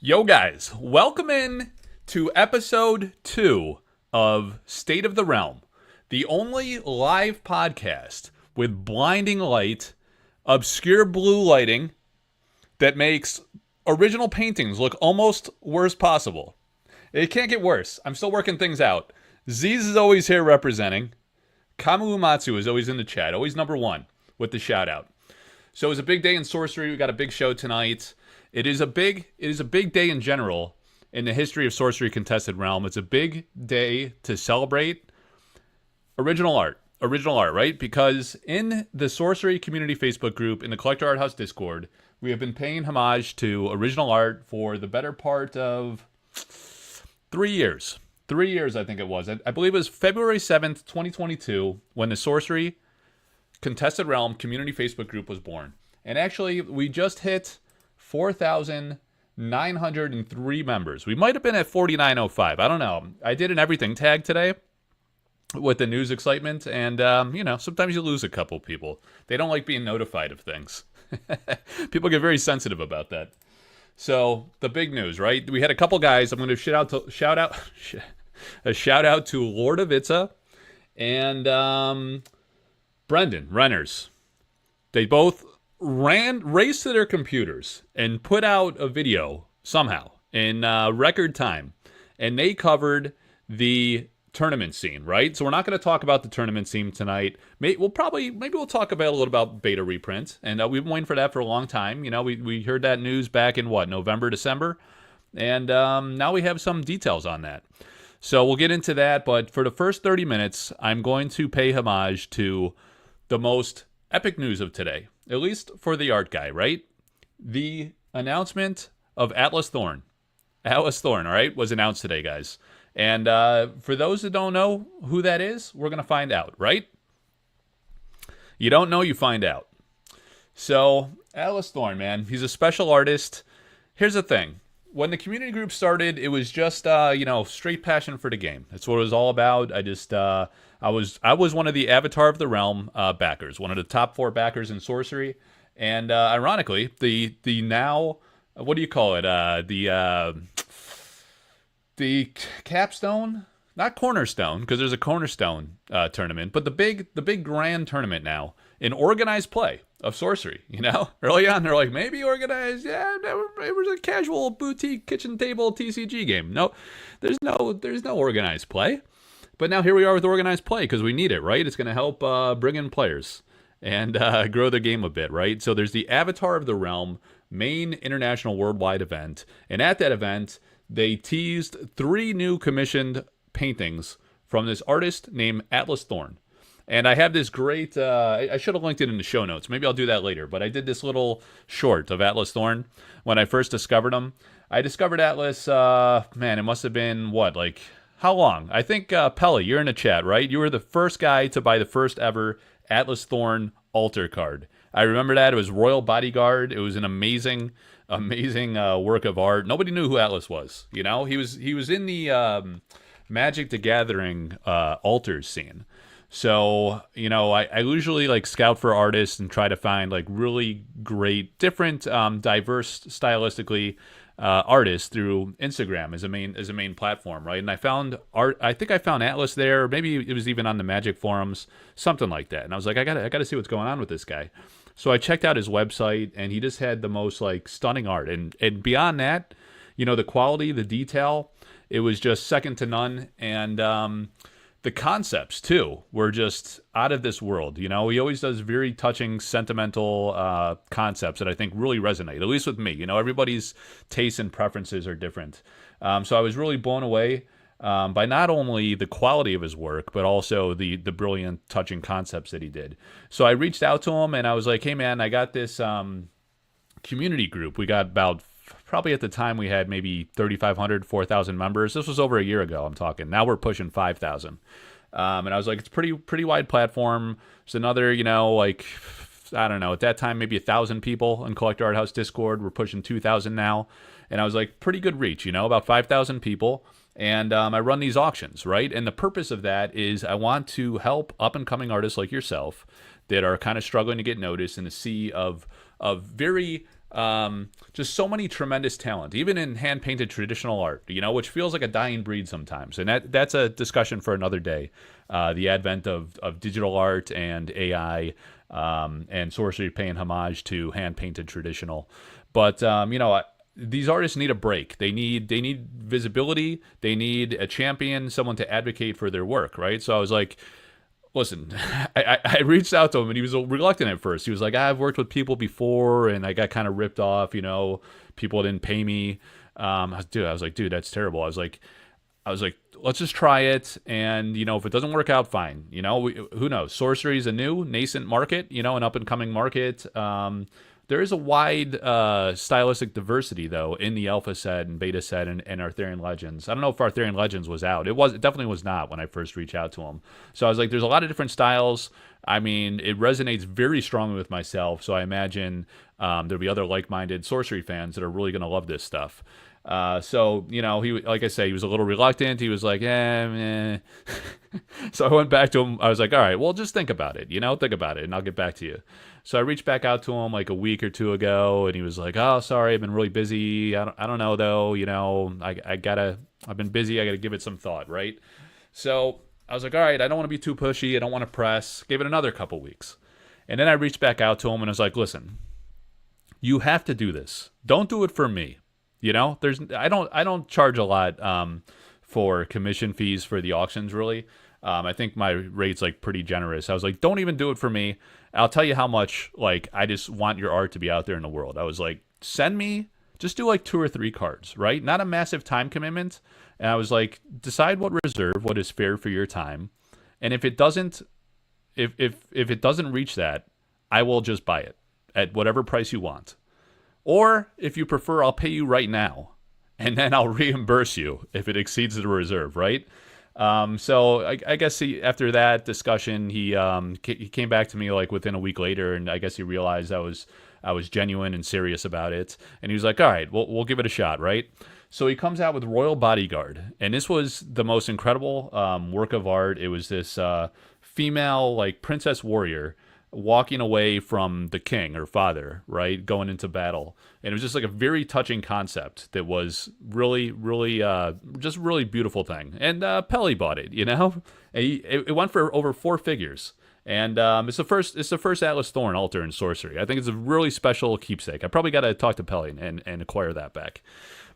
Yo, guys, welcome in to episode 2 of State of the Realm, the only live podcast with blinding light, obscure blue lighting that makes original paintings look almost worst possible. It can't get worse. I'm still working things out. Z's is always here representing. Kamu Umatsu is always in the chat, always number one with the shout out. So it was a big day in sorcery. We got a big show tonight. It is a big day in general in the history of Sorcery Contested Realm. It's a big day to celebrate original art, right? Because in the Sorcery Community Facebook group, in the Collector Arthouse Discord, we have been paying homage to original art for the better part of 3 years. 3 years, I think it was. I believe it was February 7th, 2022, when the Sorcery Contested Realm Community Facebook group was born. And actually, we just hit 4,903 members. We might have been at 4,905. I don't know. I did an everything tag today with the news excitement, and, sometimes you lose a couple people. They don't like being notified of things. People get very sensitive about that. So, the big news, right? We had a couple guys. I'm going to shout out to Lord of Itza and Brendan Renners. They both raced to their computers and put out a video somehow in record time, and they covered the tournament scene, right? So we're not going to talk about the tournament scene tonight. Maybe we'll talk about a little about beta reprint, and we've been waiting for that for a long time. You know, we heard that news back in November, December, and now we have some details on that. So we'll get into that, but for the first 30 minutes, I'm going to pay homage to the most epic news of today, at least for the art guy, right? The announcement of Atlas Thorn. Atlas Thorn, all right, was announced today, guys. And for those that don't know who that is, we're going to find out, right? You don't know, you find out. So, Atlas Thorn, man, he's a special artist. Here's the thing. When the community group started, it was just, straight passion for the game. That's what it was all about. I was one of the Avatar of the Realm backers, one of the top 4 backers in Sorcery, and ironically, the now, what do you call it? The capstone, not cornerstone, because there's a cornerstone tournament, but the big grand tournament now in organized play of Sorcery. You know, early on they're like, maybe organized, yeah, it was a casual boutique kitchen table TCG game. No, there's no organized play. But now here we are with organized play because we need it, right? It's going to help bring in players and grow the game a bit, right? So there's the Avatar of the Realm main international worldwide event. And at that event, they teased 3 new commissioned paintings from this artist named Atlas Thorn. And I have this great, I should have linked it in the show notes. Maybe I'll do that later. But I did this little short of Atlas Thorn when I first discovered him. I discovered Atlas, it must have been, how long? I think, Pelly, you're in the chat, right? You were the first guy to buy the first ever Atlas Thorn altar card. I remember that. It was Royal Bodyguard. It was an amazing work of art. Nobody knew who Atlas was. You know, he was in the Magic the Gathering altars scene. So, I usually scout for artists and try to find really great, different, diverse stylistically artists through Instagram as a main platform, right? And I found art. I think I found Atlas there. Maybe it was even on the Magic forums, something like that. And I was like, I gotta see what's going on with this guy. So I checked out his website, and he just had the most stunning art. And beyond that, the quality, the detail, it was just second to none. And the concepts too were just out of this world. He always does very touching, sentimental concepts that I think really resonate, at least with me. Everybody's tastes and preferences are different. So I was really blown away by not only the quality of his work, but also the brilliant, touching concepts that he did. So I reached out to him and I was like, hey man, I got this community group. We got about, probably at the time we had maybe 3,500, 4,000 members. This was over a year ago, I'm talking. Now we're pushing 5,000. And I was like, it's pretty wide platform. There's another, I don't know, at that time, maybe 1,000 people in Collector Arthouse Discord. We're pushing 2,000 now. And I was like, pretty good reach, about 5,000 people. And I run these auctions, right? And the purpose of that is I want to help up-and-coming artists like yourself that are kind of struggling to get noticed in the sea of very Just so many tremendous talent, even in hand painted traditional art, which feels like a dying breed sometimes. And that's a discussion for another day. The advent of digital art and AI, and sorcery paying homage to hand painted traditional. But these artists need a break. They need visibility. They need a champion, someone to advocate for their work, right? So I was like, listen, I reached out to him, and he was reluctant at first. He was like, I've worked with people before, and I got kind of ripped off. People didn't pay me. I was like, dude, that's terrible. I was like, let's just try it, and if it doesn't work out, fine. Who knows? Sorcery is a new nascent market, an up and coming market. There is a wide stylistic diversity, though, in the alpha set and beta set and Arthurian Legends. I don't know if Arthurian Legends was out. It definitely was not when I first reached out to him. So I was like, there's a lot of different styles. I mean, it resonates very strongly with myself. So I imagine there'll be other like-minded sorcery fans that are really going to love this stuff. So he, like I say, he was a little reluctant. He was like, eh. So I went back to him. I was like, all right, well, just think about it, think about it, and I'll get back to you. So I reached back out to him like a week or two ago, and he was like, oh, sorry, I've been really busy. I don't know though. I've been busy. I gotta give it some thought. Right. So I was like, all right, I don't want to be too pushy. I don't want to press. Gave it another couple weeks. And then I reached back out to him and I was like, listen, you have to do this. Don't do it for me. I don't charge a lot for commission fees for the auctions, really. I think my rate's like pretty generous. I was like, don't even do it for me. I'll tell you how much, I just want your art to be out there in the world. I was like, just do like 2 or 3 cards, right? Not a massive time commitment. And I was like, decide what is fair for your time. And if it doesn't, if it doesn't reach that, I will just buy it at whatever price you want. Or if you prefer, I'll pay you right now, and then I'll reimburse you if it exceeds the reserve, right? So I guess after that discussion, he came back to me like within a week later, and I guess he realized I was genuine and serious about it, and he was like, all right, we'll give it a shot, right? So he comes out with Royal Bodyguard, and this was the most incredible work of art. It was this female princess warrior walking away from the king, her father, right, going into battle. And it was just like a very touching concept that was really, really, just really beautiful thing. And Pelly bought it, And it went for over 4 figures. And it's the first Atlas Thorn altar in Sorcery. I think it's a really special keepsake. I probably got to talk to Pelly and acquire that back.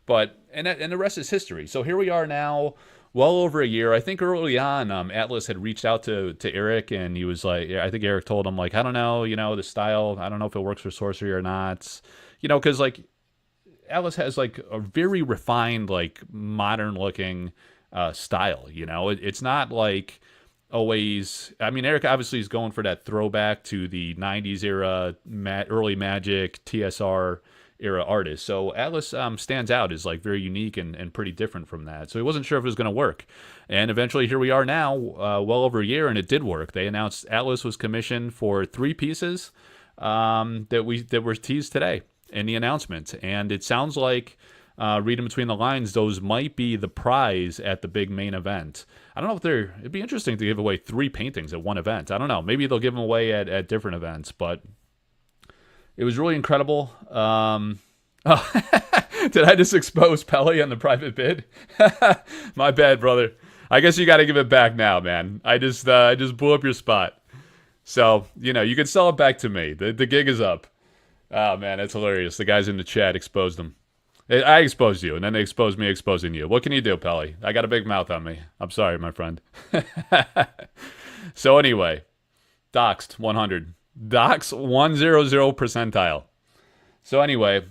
But and the rest is history. So here we are now, well over a year. I think early on, Atlas had reached out to Eric, and he was like, I think Eric told him, like, I don't know, the style, I don't know if it works for Sorcery or not, because Atlas has a very refined, modern looking style. It's not always. I mean, Eric obviously is going for that throwback to the '90s era, early Magic, TSR era artist. So Atlas stands out as very unique and pretty different from that. So he wasn't sure if it was going to work. And eventually here we are now, well over a year, and it did work. They announced Atlas was commissioned for 3 pieces that were teased today in the announcement. And it sounds like, reading between the lines, those might be the prize at the big main event. I don't know if it'd be interesting to give away 3 paintings at one event. I don't know. Maybe they'll give them away at different events, but it was really incredible. Did I just expose Pelly on the private bid? My bad, brother. I guess you got to give it back now, man. I just blew up your spot. So, you can sell it back to me. The gig is up. Oh, man, that's hilarious. The guys in the chat exposed them. I exposed you, and then they exposed me exposing you. What can you do, Pelly? I got a big mouth on me. I'm sorry, my friend. So anyway, doxed 100. Dox 100 percentile. So anyway,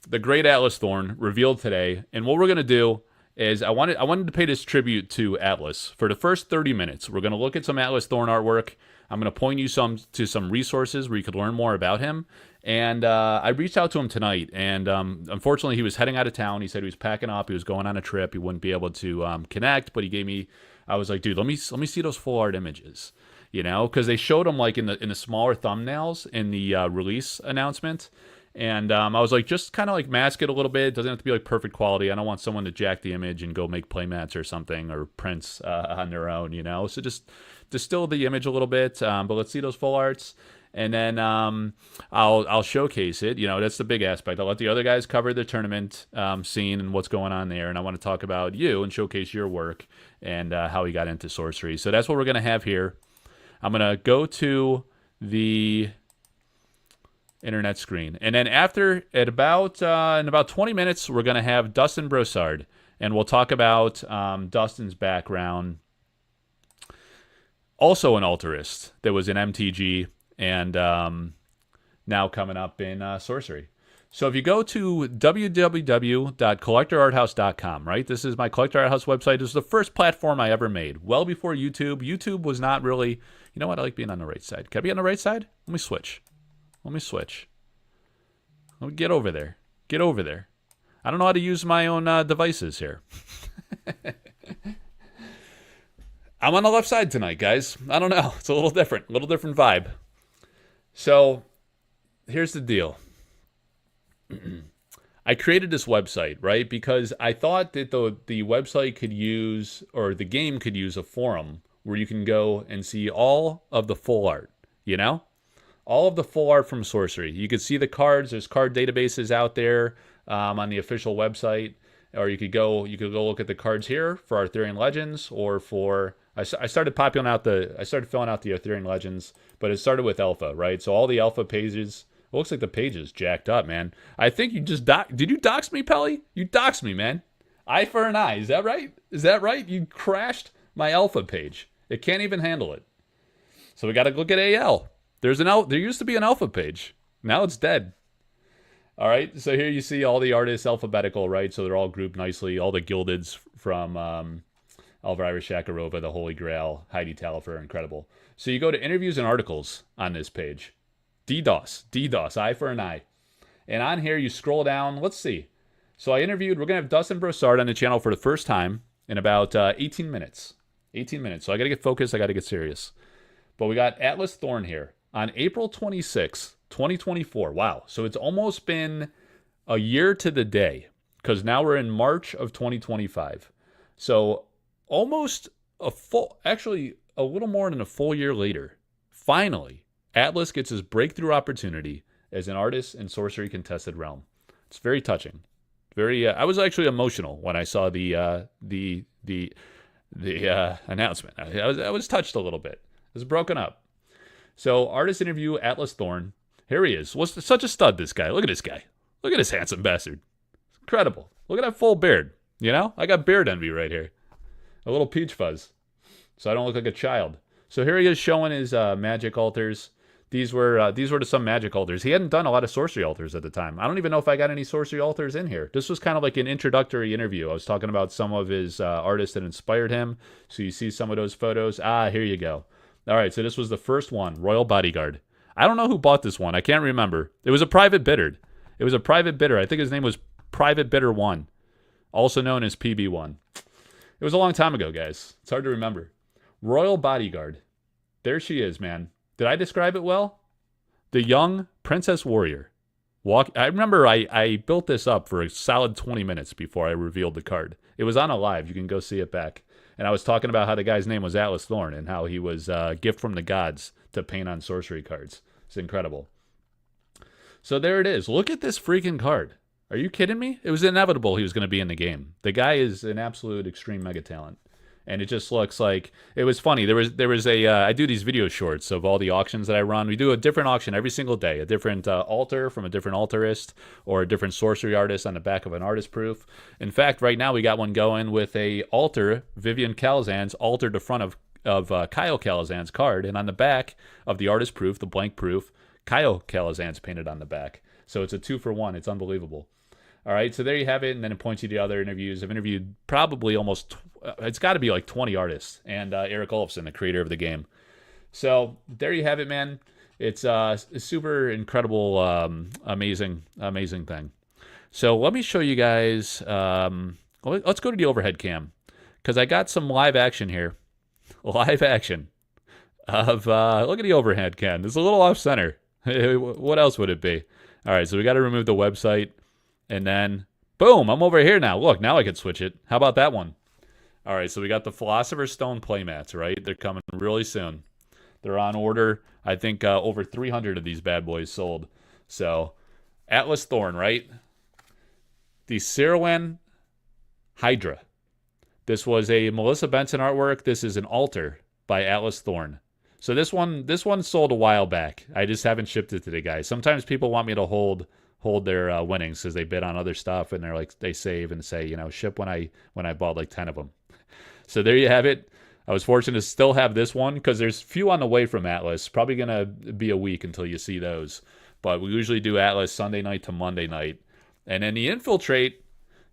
the great Atlas Thorn revealed today, and what we're going to do is I wanted to pay this tribute to Atlas. For the first 30 minutes, we're going to look at some Atlas Thorn artwork. I'm going to point you to some resources where you could learn more about him. And I reached out to him tonight, and unfortunately he was heading out of town. He said he was packing up. He was going on a trip. He wouldn't be able to connect, but he gave me, I was like, dude, let me see those full art images. Because they showed them in the smaller thumbnails in the release announcement, and I was like, just kind of mask it a little bit. It doesn't have to be perfect quality. I don't want someone to jack the image and go make playmats or something or prints on their own. So just distill the image a little bit. But let's see those full arts. and then I'll showcase it. You know, that's the big aspect. I'll let the other guys cover the tournament scene and what's going on there, and I want to talk about you and showcase your work and how we got into sorcery. So that's what we're gonna have here. I'm gonna go to the internet screen, and then after in about 20 minutes, we're gonna have Dustin Brossard, and we'll talk about Dustin's background. Also an alterist that was in MTG and now coming up in sorcery. So if you go to www.collectorarthouse.com, right? This is my Collector Arthouse website. This is the first platform I ever made, well before YouTube. YouTube was not really, you know what? I like being on the right side. Can I be on the right side? Let me switch. Let me get over there. Get over there. I don't know how to use my own devices here. I'm on the left side tonight, guys. I don't know. It's a little different vibe. So here's the deal. I created this website, right? Because I thought that the website could use, or the game could use, a forum where you can go and see all of the full art, you know? All of the full art from Sorcery. You could see the cards. There's card databases out there on the official website. Or you could go look at the cards here for Arthurian Legends, or for... I started filling out the Arthurian Legends, but it started with Alpha, right? So all the Alpha pages, it looks like the page is jacked up, man. I think you just did you dox me, Pelly? You doxed me, man. Eye for an eye, is that right? Is that right? You crashed my Alpha page. It can't even handle it. So we got to look at AL. There used to be an Alpha page. Now it's dead. All right, so here you see all the artists alphabetical, right? So they're all grouped nicely. All the gildeds from Elvira Shakarova, the Holy Grail, Heidi Talifer, incredible. So you go to interviews and articles on this page. DDoS, eye for an eye. And on here, you scroll down. Let's see. So we're going to have Dustin Brossard on the channel for the first time in about 18 minutes. 18 minutes. So I got to get focused. I got to get serious. But we got Atlas Thorn here on April 26th, 2024. Wow. So it's almost been a year to the day, because now we're in March of 2025. So almost a little more than a full year later, finally, Atlas gets his breakthrough opportunity as an artist in Sorcery Contested Realm. It's very touching. Very. I was actually emotional when I saw the announcement. I was touched a little bit. It was broken up. So artist interview Atlas Thorn. Here he is. What's such a stud? This guy. Look at this guy. Look at this handsome bastard. Incredible. Look at that full beard. You know, I got beard envy right here. A little peach fuzz, so I don't look like a child. So here he is showing his magic altars. These were to some magic altars. He hadn't done a lot of sorcery altars at the time. I don't even know if I got any sorcery altars in here. This was kind of like an introductory interview. I was talking about some of his artists that inspired him. So you see some of those photos. Here you go. All right, so this was the first one, Royal Bodyguard. I don't know who bought this one. I can't remember. It was a private bidder. I think his name was Private Bidder 1, also known as PB1. It was a long time ago, guys. It's hard to remember. Royal Bodyguard. There she is, man. Did I describe it well? The young princess warrior. I remember I built this up for a solid 20 minutes before I revealed the card. It was on a live. You can go see it back. And I was talking about how the guy's name was Atlas Thorn and how he was a gift from the gods to paint on sorcery cards. It's incredible. So there it is. Look at this freaking card. Are you kidding me? It was inevitable he was going to be in the game. The guy is an absolute extreme mega talent. And it just looks like, it was funny. There was I do these video shorts of all the auctions that I run. We do a different auction every single day, a different altar from a different alterist or a different sorcery artist on the back of an artist proof. In fact, right now we got one going with a altar, Vivian Calzan's altered the front of Kyle Calzan's card, and on the back of the artist proof, the blank proof, Kyle Calzan's painted on the back. So it's a 2-for-1. It's unbelievable. All right, so there you have it, and then it points you to other interviews. I've interviewed probably it's got to be like 20 artists, and Eric Olofsson, the creator of the game. So there you have it, man. It's a super incredible, amazing thing. So let me show you guys. Let's go to the overhead cam, because I got some live action here. Live action of, look at the overhead cam. It's a little off center. What else would it be? All right, so we got to remove the website. And then, boom, I'm over here now. Look, now I can switch it. How about that one? All right, so we got the Philosopher's Stone playmats, right? They're coming really soon. They're on order. I think over 300 of these bad boys sold. So, Atlas Thorn, right? The Sirwan Hydra. This was a Melissa Benson artwork. This is an altar by Atlas Thorn. So this one sold a while back. I just haven't shipped it today, guys. Sometimes people want me to hold their winnings because they bid on other stuff and they're like they save and say, you know, ship when I bought like 10 of them. So there you have it. I was fortunate to still have this one because there's few on the way from Atlas. Probably gonna be a week until you see those. But we usually do Atlas Sunday night to Monday night. And then the Infiltrate,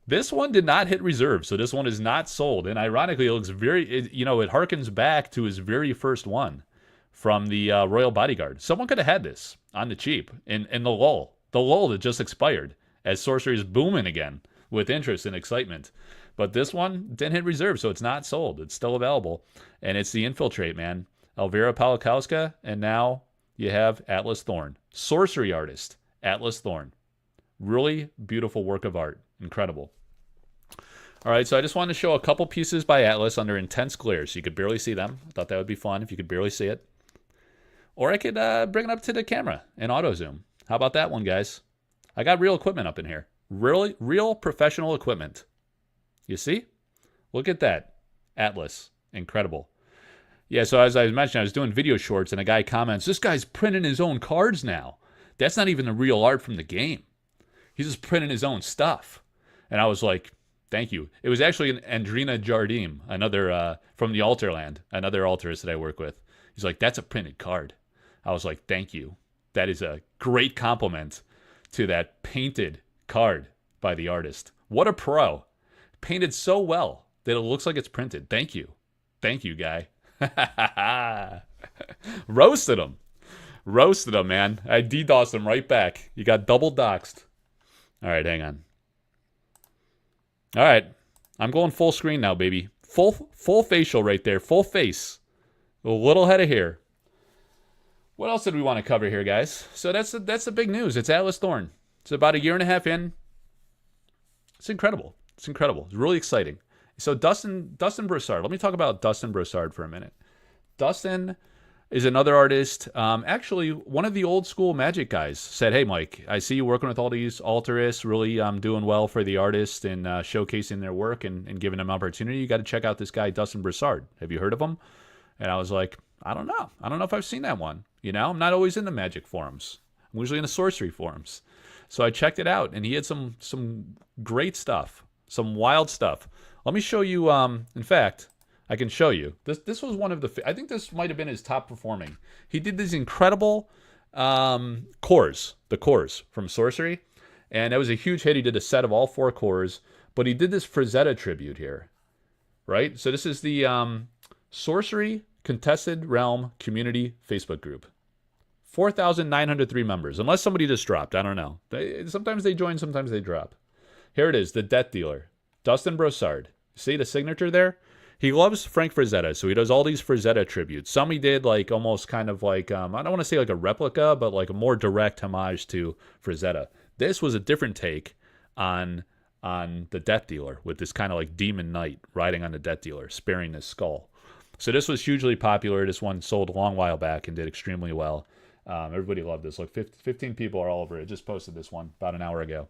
this one did not hit reserve, so this one is not sold. And ironically, it looks it harkens back to his very first one from the Royal Bodyguard. Someone could have had this on the cheap in the lull that just expired as Sorcery is booming again with interest and excitement. But this one didn't hit reserve, so it's not sold. It's still available, and it's the Infiltrate, man. Elvira Palikowska, and now you have Atlas Thorn. Sorcery artist, Atlas Thorn. Really beautiful work of art. Incredible. All right, so I just wanted to show a couple pieces by Atlas under intense glare so you could barely see them. I thought that would be fun if you could barely see it. Or I could bring it up to the camera and auto zoom. How about that one, guys? I got real equipment up in here. Real professional equipment. You see? Look at that. Atlas. Incredible. Yeah, so as I mentioned, I was doing video shorts and a guy comments, this guy's printing his own cards now. That's not even the real art from the game. He's just printing his own stuff. And I was like, thank you. It was actually an Andrina Jardim, another from the Alterland, another alterist that I work with. He's like, that's a printed card. I was like, thank you. That is a great compliment to that painted card by the artist. What a pro. Painted so well that it looks like it's printed. Thank you. Thank you, guy. Roasted him. Roasted him, man. I DDoSed him right back. You got double doxed. All right, hang on. All right. I'm going full screen now, baby. Full facial right there. Full face. A little head of hair. What else did we want to cover here, guys? So that's the big news. It's Atlas Thorn. It's about a year and a half in. It's incredible. It's incredible. It's really exciting. So Dustin Brossard. Let me talk about Dustin Brossard for a minute. Dustin is another artist. Actually, one of the old school Magic guys said, hey, Mike, I see you working with all these alterists, really doing well for the artists and showcasing their work and giving them opportunity. You got to check out this guy, Dustin Brossard. Have you heard of him? And I was like, I don't know. I don't know if I've seen that one. You know, I'm not always in the Magic forums. I'm usually in the Sorcery forums. So I checked it out, and he had some great stuff, some wild stuff. Let me show you. In fact, I can show you. This was one of the. I think this might have been his top performing. He did these incredible cores, the cores from Sorcery, and that was a huge hit. He did a set of all 4 cores, but he did this Frazetta tribute here, right? So this is the Sorcery Contested Realm Community Facebook group. 4,903 members, unless somebody just dropped. I don't know. Sometimes they join, sometimes they drop. Here it is, the Death Dealer, Dustin Brossard. See the signature there? He loves Frank Frazetta, so he does all these Frazetta tributes. Some he did like almost kind of like, I don't want to say like a replica, but like a more direct homage to Frazetta. This was a different take on the Death Dealer with this kind of like demon knight riding on the Death Dealer, sparing his skull. So this was hugely popular. This one sold a long while back and did extremely well. Everybody loved this. Look, 15 people are all over it. Just posted this one about an hour ago.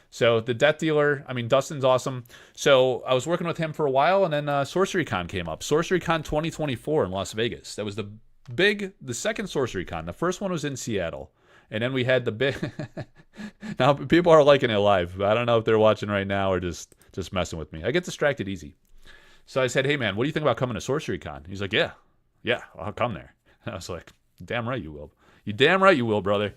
So the Death Dealer, I mean, Dustin's awesome. So I was working with him for a while, and then SorceryCon came up. SorceryCon 2024 in Las Vegas. That was the second SorceryCon. The first one was in Seattle. And then we had the big... Now, people are liking it live. I don't know if they're watching right now or just messing with me. I get distracted easy. So I said, hey, man, what do you think about coming to SorceryCon? He's like, yeah, I'll come there. And I was like, damn right you will. You damn right you will, brother.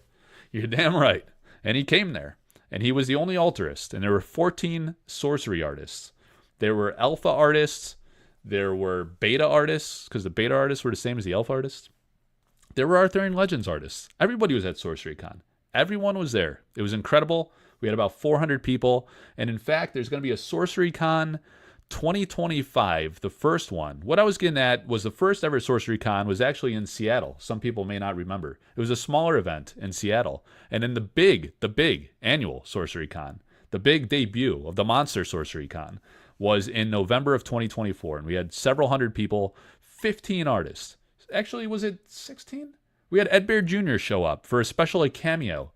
You're damn right. And he came there. And he was the only alterist. And there were 14 sorcery artists. There were alpha artists. There were beta artists, because the beta artists were the same as the alpha artists. There were Arthurian Legends artists. Everybody was at SorceryCon. Everyone was there. It was incredible. We had about 400 people. And in fact, there's going to be a SorceryCon 2025, the first one. What I was getting at was the first ever SorceryCon was actually in Seattle. Some people may not remember. It was a smaller event in Seattle. And then the big annual SorceryCon, the big debut of the Monster SorceryCon was in November of 2024. And we had several hundred people, 15 artists. actually, was it 16? We had Ed Bear Jr. show up for a special like cameo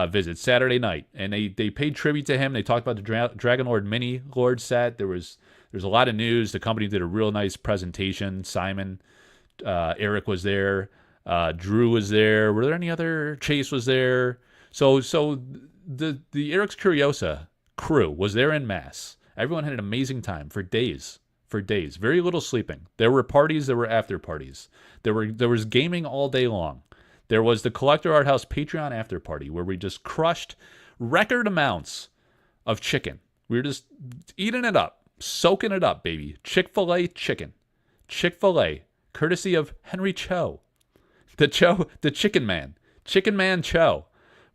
visit Saturday night, and they paid tribute to him. They talked about the Dragon Lord Mini Lord set. There's a lot of news. The company did a real nice presentation. Simon, Eric was there. Drew was there. Were there any other? Chase was there. So the Eric's Curiosa crew was there in mass. Everyone had an amazing time for days. Very little sleeping. There were parties. There were after parties. There was gaming all day long. There was the Collector Arthouse Patreon after party where we just crushed record amounts of chicken. We were just eating it up, soaking it up, baby. Chick-fil-A chicken. Chick-fil-A, courtesy of Henry Cho. The chicken man. Chicken man Cho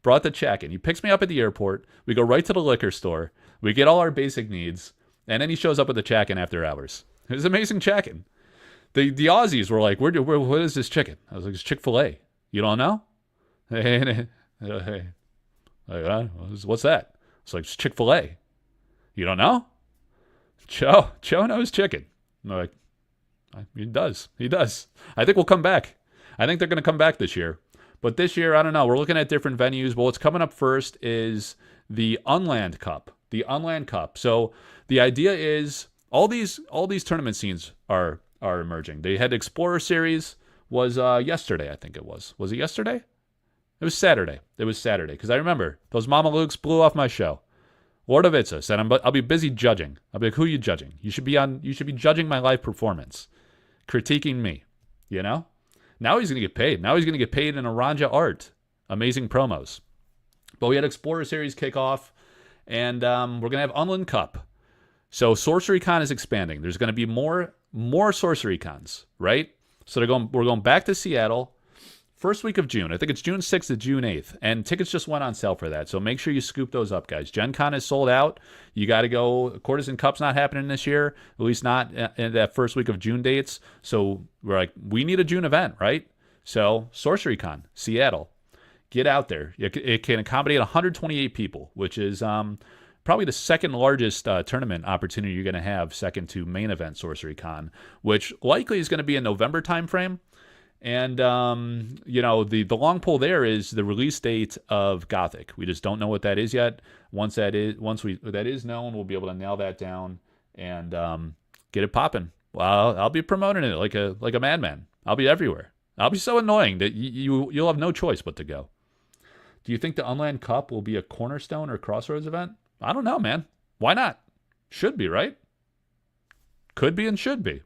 brought the check in. He picks me up at the airport. We go right to the liquor store. We get all our basic needs. And then he shows up with the check-in after hours. It was amazing check-in. The Aussies were like, what is this chicken? I was like, it's Chick-fil-A. You don't know? Hey. What's that? It's like, it's Chick-fil-A. You don't know? Cho knows chicken. I'm like, he does. I think we'll come back. I think they're going to come back this year. But this year, I don't know. We're looking at different venues. Well, what's coming up first is the Unland Cup. So the idea is all these tournament scenes are emerging. They had Explorer Series was yesterday, I think it was. Was it yesterday? It was Saturday. Because I remember those Mama Lukes blew off my show. Lord of Itza said, I'll be busy judging. I'll be like, who are you judging? You should be judging my live performance, critiquing me. You know? Now he's gonna get paid. In Aranja art. Amazing promos. But we had Explorer Series kickoff, and we're gonna have Unland Cup. So SorceryCon is expanding. There's gonna be more SorceryCons, right? So we're going back to Seattle, first week of June. I think it's June 6th to June 8th. And tickets just went on sale for that. So make sure you scoop those up, guys. Gen Con is sold out. You got to go. Courtesan Cup's not happening this year, at least not in that first week of June dates. So we're like, we need a June event, right? So SorceryCon, Seattle. Get out there. It can accommodate 128 people, which is probably the second largest tournament opportunity you're going to have, second to main event SorceryCon, which likely is going to be a November timeframe. And the long pull there is the release date of Gothic. We just don't know what that is yet. Once that is known, we'll be able to nail that down and get it popping. Well, I'll be promoting it like a madman. I'll be everywhere. I'll be so annoying that you'll have no choice but to go. Do you think the Unland Cup will be a Cornerstone or Crossroads event? I don't know, man. Why not? Should be, right? Could be and should be.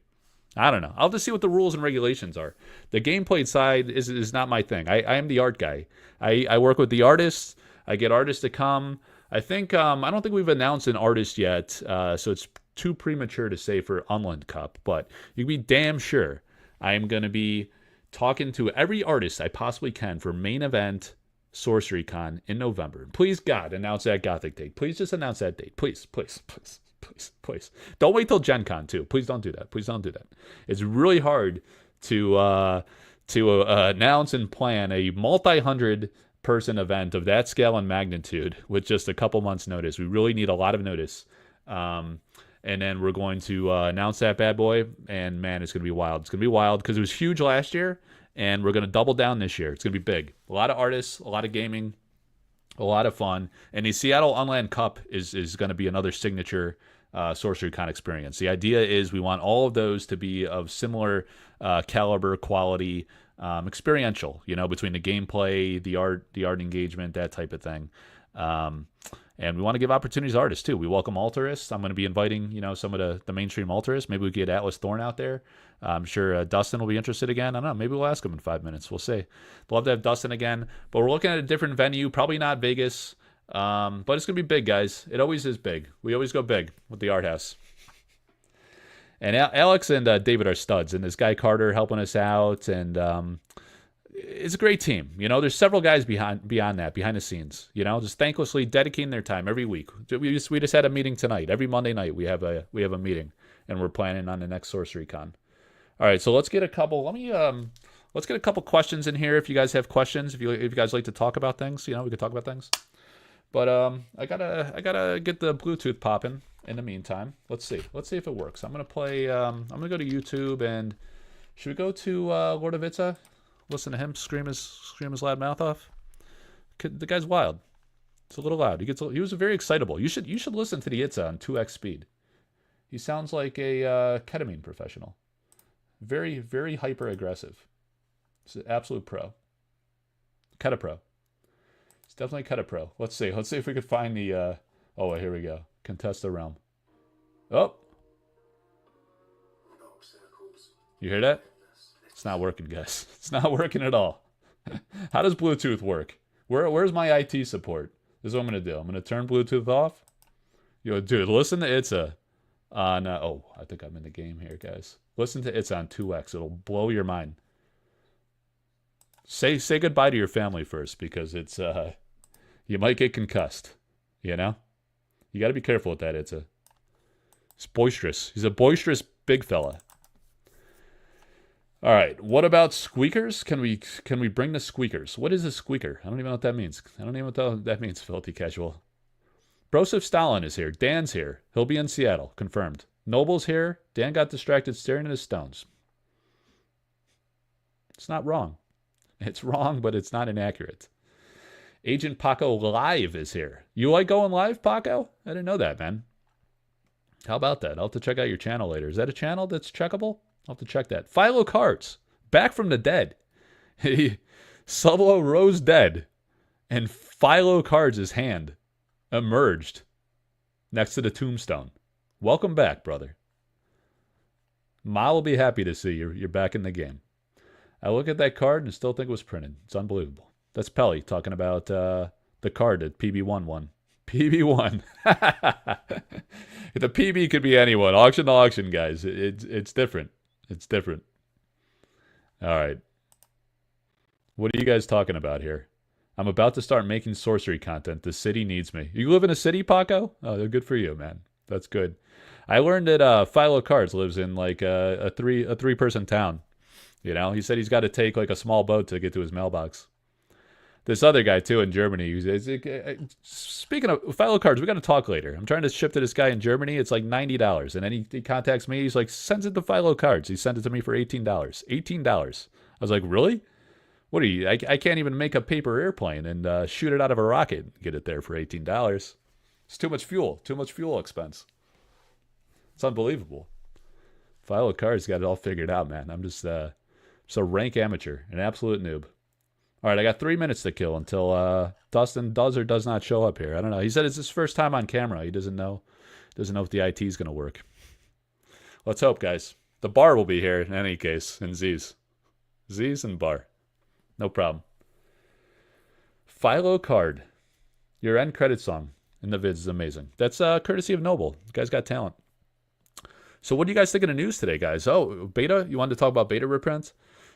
I don't know. I'll just see what the rules and regulations are. The gameplay side is not my thing. I am the art guy. I work with the artists. I get artists to come. I think I don't think we've announced an artist yet, so it's too premature to say for Unland Cup. But you can be damn sure I am going to be talking to every artist I possibly can for main event SorceryCon in November. Please, God, announce that Gothic date. Please just announce that date. Please. Don't wait till Gen Con, too. Please don't do that. It's really hard to announce and plan a multi-hundred person event of that scale and magnitude with just a couple months' notice. We really need a lot of notice. And then we're going to announce that bad boy, and man, it's going to be wild. It's going to be wild because it was huge last year, and we're going to double down this year. It's going to be big. A lot of artists, a lot of gaming, a lot of fun. And the Seattle Unland Cup is going to be another signature SorceryCon experience. The idea is we want all of those to be of similar caliber, quality, experiential, between the gameplay, the art engagement, that type of thing. And we want to give opportunities to artists, too. We welcome alterists. I'm going to be inviting, some of the mainstream alterists. Maybe we get Atlas Thorn out there. I'm sure Dustin will be interested again. I don't know. Maybe we'll ask him in 5 minutes. We'll see. Love to have Dustin again. But we're looking at a different venue. Probably not Vegas. But it's going to be big, guys. It always is big. We always go big with the art house. And Alex and David are studs. And this guy Carter helping us out. And it's a great team. There's several guys behind the scenes, just thanklessly dedicating their time every week. We just had a meeting tonight. Every Monday night we have a meeting, and we're planning on the next SorceryCon. All right, so let's get a couple. Let's get a couple questions in here. If you guys have questions, if you guys like to talk about things, we could talk about things. But I gotta get the Bluetooth popping. In the meantime, let's see if it works. I'm gonna play. I'm gonna go to YouTube and Should we go to Lord of Itza? Listen to him scream his loud mouth off. The guy's wild. It's a little loud. He was very excitable. You should listen to the Itza on 2x speed. He sounds like a ketamine professional. Very, very hyper aggressive. He's an absolute pro. Keta pro. It's definitely Keta pro. Let's see. Let's see if we could find the oh, here we go. Contest the realm. Oh. You hear that? It's not working, guys. It's not working at all. How does Bluetooth work? Where's my IT support? This is what I'm going to do. I'm going to turn Bluetooth off. Yo, dude, listen to Itza on... oh, I think I'm in the game here, guys. Listen to Itza on 2x. It'll blow your mind. Say goodbye to your family first, because it's... you might get concussed. You know? You got to be careful with that, Itza. He's boisterous. He's a boisterous big fella. All right. What about squeakers? Can we bring the squeakers? What is a squeaker? I don't even know what that means. I don't even know what that means, filthy casual. Broseph Stalin is here. Dan's here. He'll be in Seattle. Confirmed. Noble's here. Dan got distracted staring at his stones. It's not wrong. It's wrong, but it's not inaccurate. Agent Paco Live is here. You like going live, Paco? I didn't know that, man. How about that? I'll have to check out your channel later. Is that a channel that's checkable? I'll have to check that. Philo Cards, back from the dead. Solo rose dead, and Philo Cards' hand emerged next to the tombstone. Welcome back, brother. Ma will be happy to see you're back in the game. I look at that card and still think it was printed. It's unbelievable. That's Pelly talking about the card that PB1 won. PB1. The PB could be anyone. Auction to auction, guys. It's different. It's different. All right. What are you guys talking about here? I'm about to start making sorcery content. The city needs me. You live in a city, Paco? Oh, good for you, man. That's good. I learned that Philo Cards lives in like a three-person town. You know, he said he's got to take like a small boat to get to his mailbox. This other guy, too, in Germany. Speaking of Philo Cards, we got to talk later. I'm trying to ship to this guy in Germany. It's like $90. And then he contacts me. He's like, sends it to Philo Cards. He sent it to me for $18. $18. I was like, really? What are you? I can't even make a paper airplane and shoot it out of a rocket and get it there for $18. It's too much fuel. Too much fuel expense. It's unbelievable. Philo Cards got it all figured out, man. I'm just a rank amateur, an absolute noob. All right, I got 3 minutes to kill until Dustin does or does not show up here. I don't know. He said it's his first time on camera. He doesn't know if the IT is going to work. Let's hope, guys. The bar will be here in any case, in Z's. Z's and bar. No problem. Philo Card. Your end credit song in the vids is amazing. That's courtesy of Noble. You guys got talent. So what do you guys think of the news today, guys? Oh, beta? You wanted to talk about beta reprints?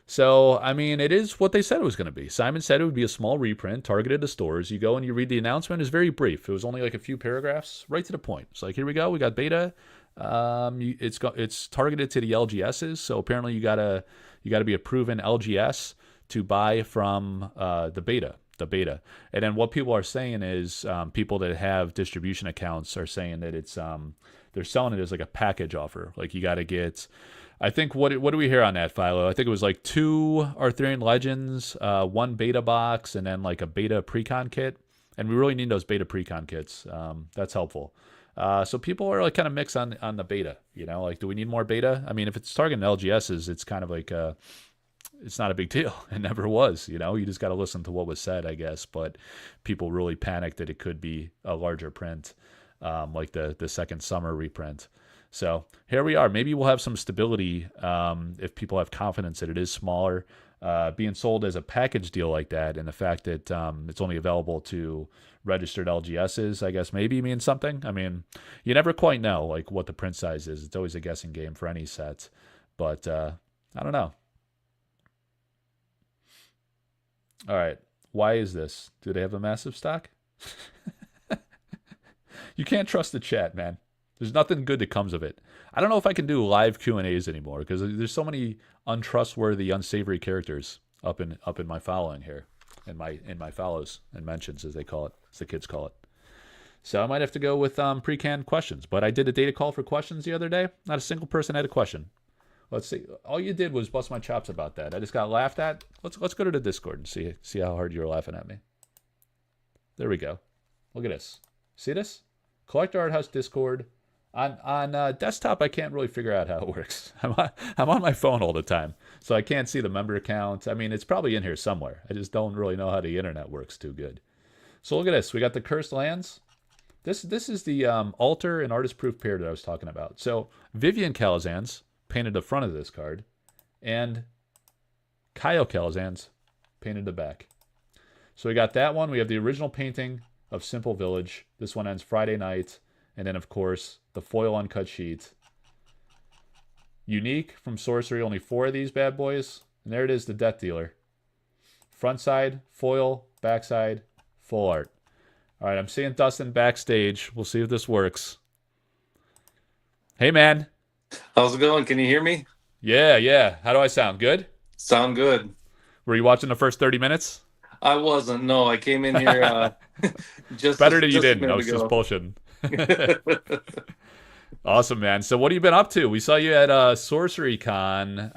So, I mean, it is what they said it was going to be. Simon said it would be a small reprint targeted to stores. You go and you read the announcement. It's very brief. It was only like a few paragraphs, right to the point. It's like, here we go. We got beta. It's targeted to the LGSs. So apparently you gotta be a proven LGS to buy from the beta. And then what people are saying is people that have distribution accounts are saying that it's they're selling it as like a package offer. Like you got to get. I think what do we hear on that, Philo? I think it was like 2 Arthurian Legends, 1 beta box, and then like a beta precon kit. And we really need those beta precon kits. That's helpful. So people are like kind of mixed on the beta. You know, like do we need more beta? I mean, if it's targeting LGSs, it's kind of like it's not a big deal. It never was. You know, you just got to listen to what was said, I guess. But people really panicked that it could be a larger print, like the second summer reprint. So here we are. Maybe we'll have some stability if people have confidence that it is smaller. Being sold as a package deal like that, and the fact that it's only available to registered LGSs, I guess maybe means something. I mean, you never quite know like what the print size is. It's always a guessing game for any set. But I don't know. All right. Why is this? Do they have a massive stock? You can't trust the chat, man. There's nothing good that comes of it. I don't know if I can do live Q&As anymore because there's so many untrustworthy, unsavory characters up in my following here, in my follows and mentions, as they call it, as the kids call it. So I might have to go with pre-canned questions. But I did a data call for questions the other day. Not a single person had a question. Let's see. All you did was bust my chops about that. I just got laughed at. Let's go to the Discord and see how hard you were laughing at me. There we go. Look at this. See this? Collector Arthouse Discord. On desktop, I can't really figure out how it works. I'm on my phone all the time, so I can't see the member account. I mean, it's probably in here somewhere. I just don't really know how the internet works too good. So look at this. We got the Cursed Lands. This is the altar and artist proof pair that I was talking about. So Vivian Calazans painted the front of this card, and Kyle Calazans painted the back. So we got that one. We have the original painting of Simple Village. This one ends Friday night. And then, of course, the foil uncut sheet. Unique from Sorcery, only 4 of these bad boys. And there it is, the Death Dealer. Front side, foil, back side, full art. All right, I'm seeing Dustin backstage. We'll see if this works. Hey, man. How's it going? Can you hear me? Yeah. How do I sound? Good? Sound good. Were you watching the first 30 minutes? I wasn't. No, I came in here Better that you just a didn't. I minute was just ago. bullshitting. Awesome, man. So what have you been up to? We saw you at SorceryCon.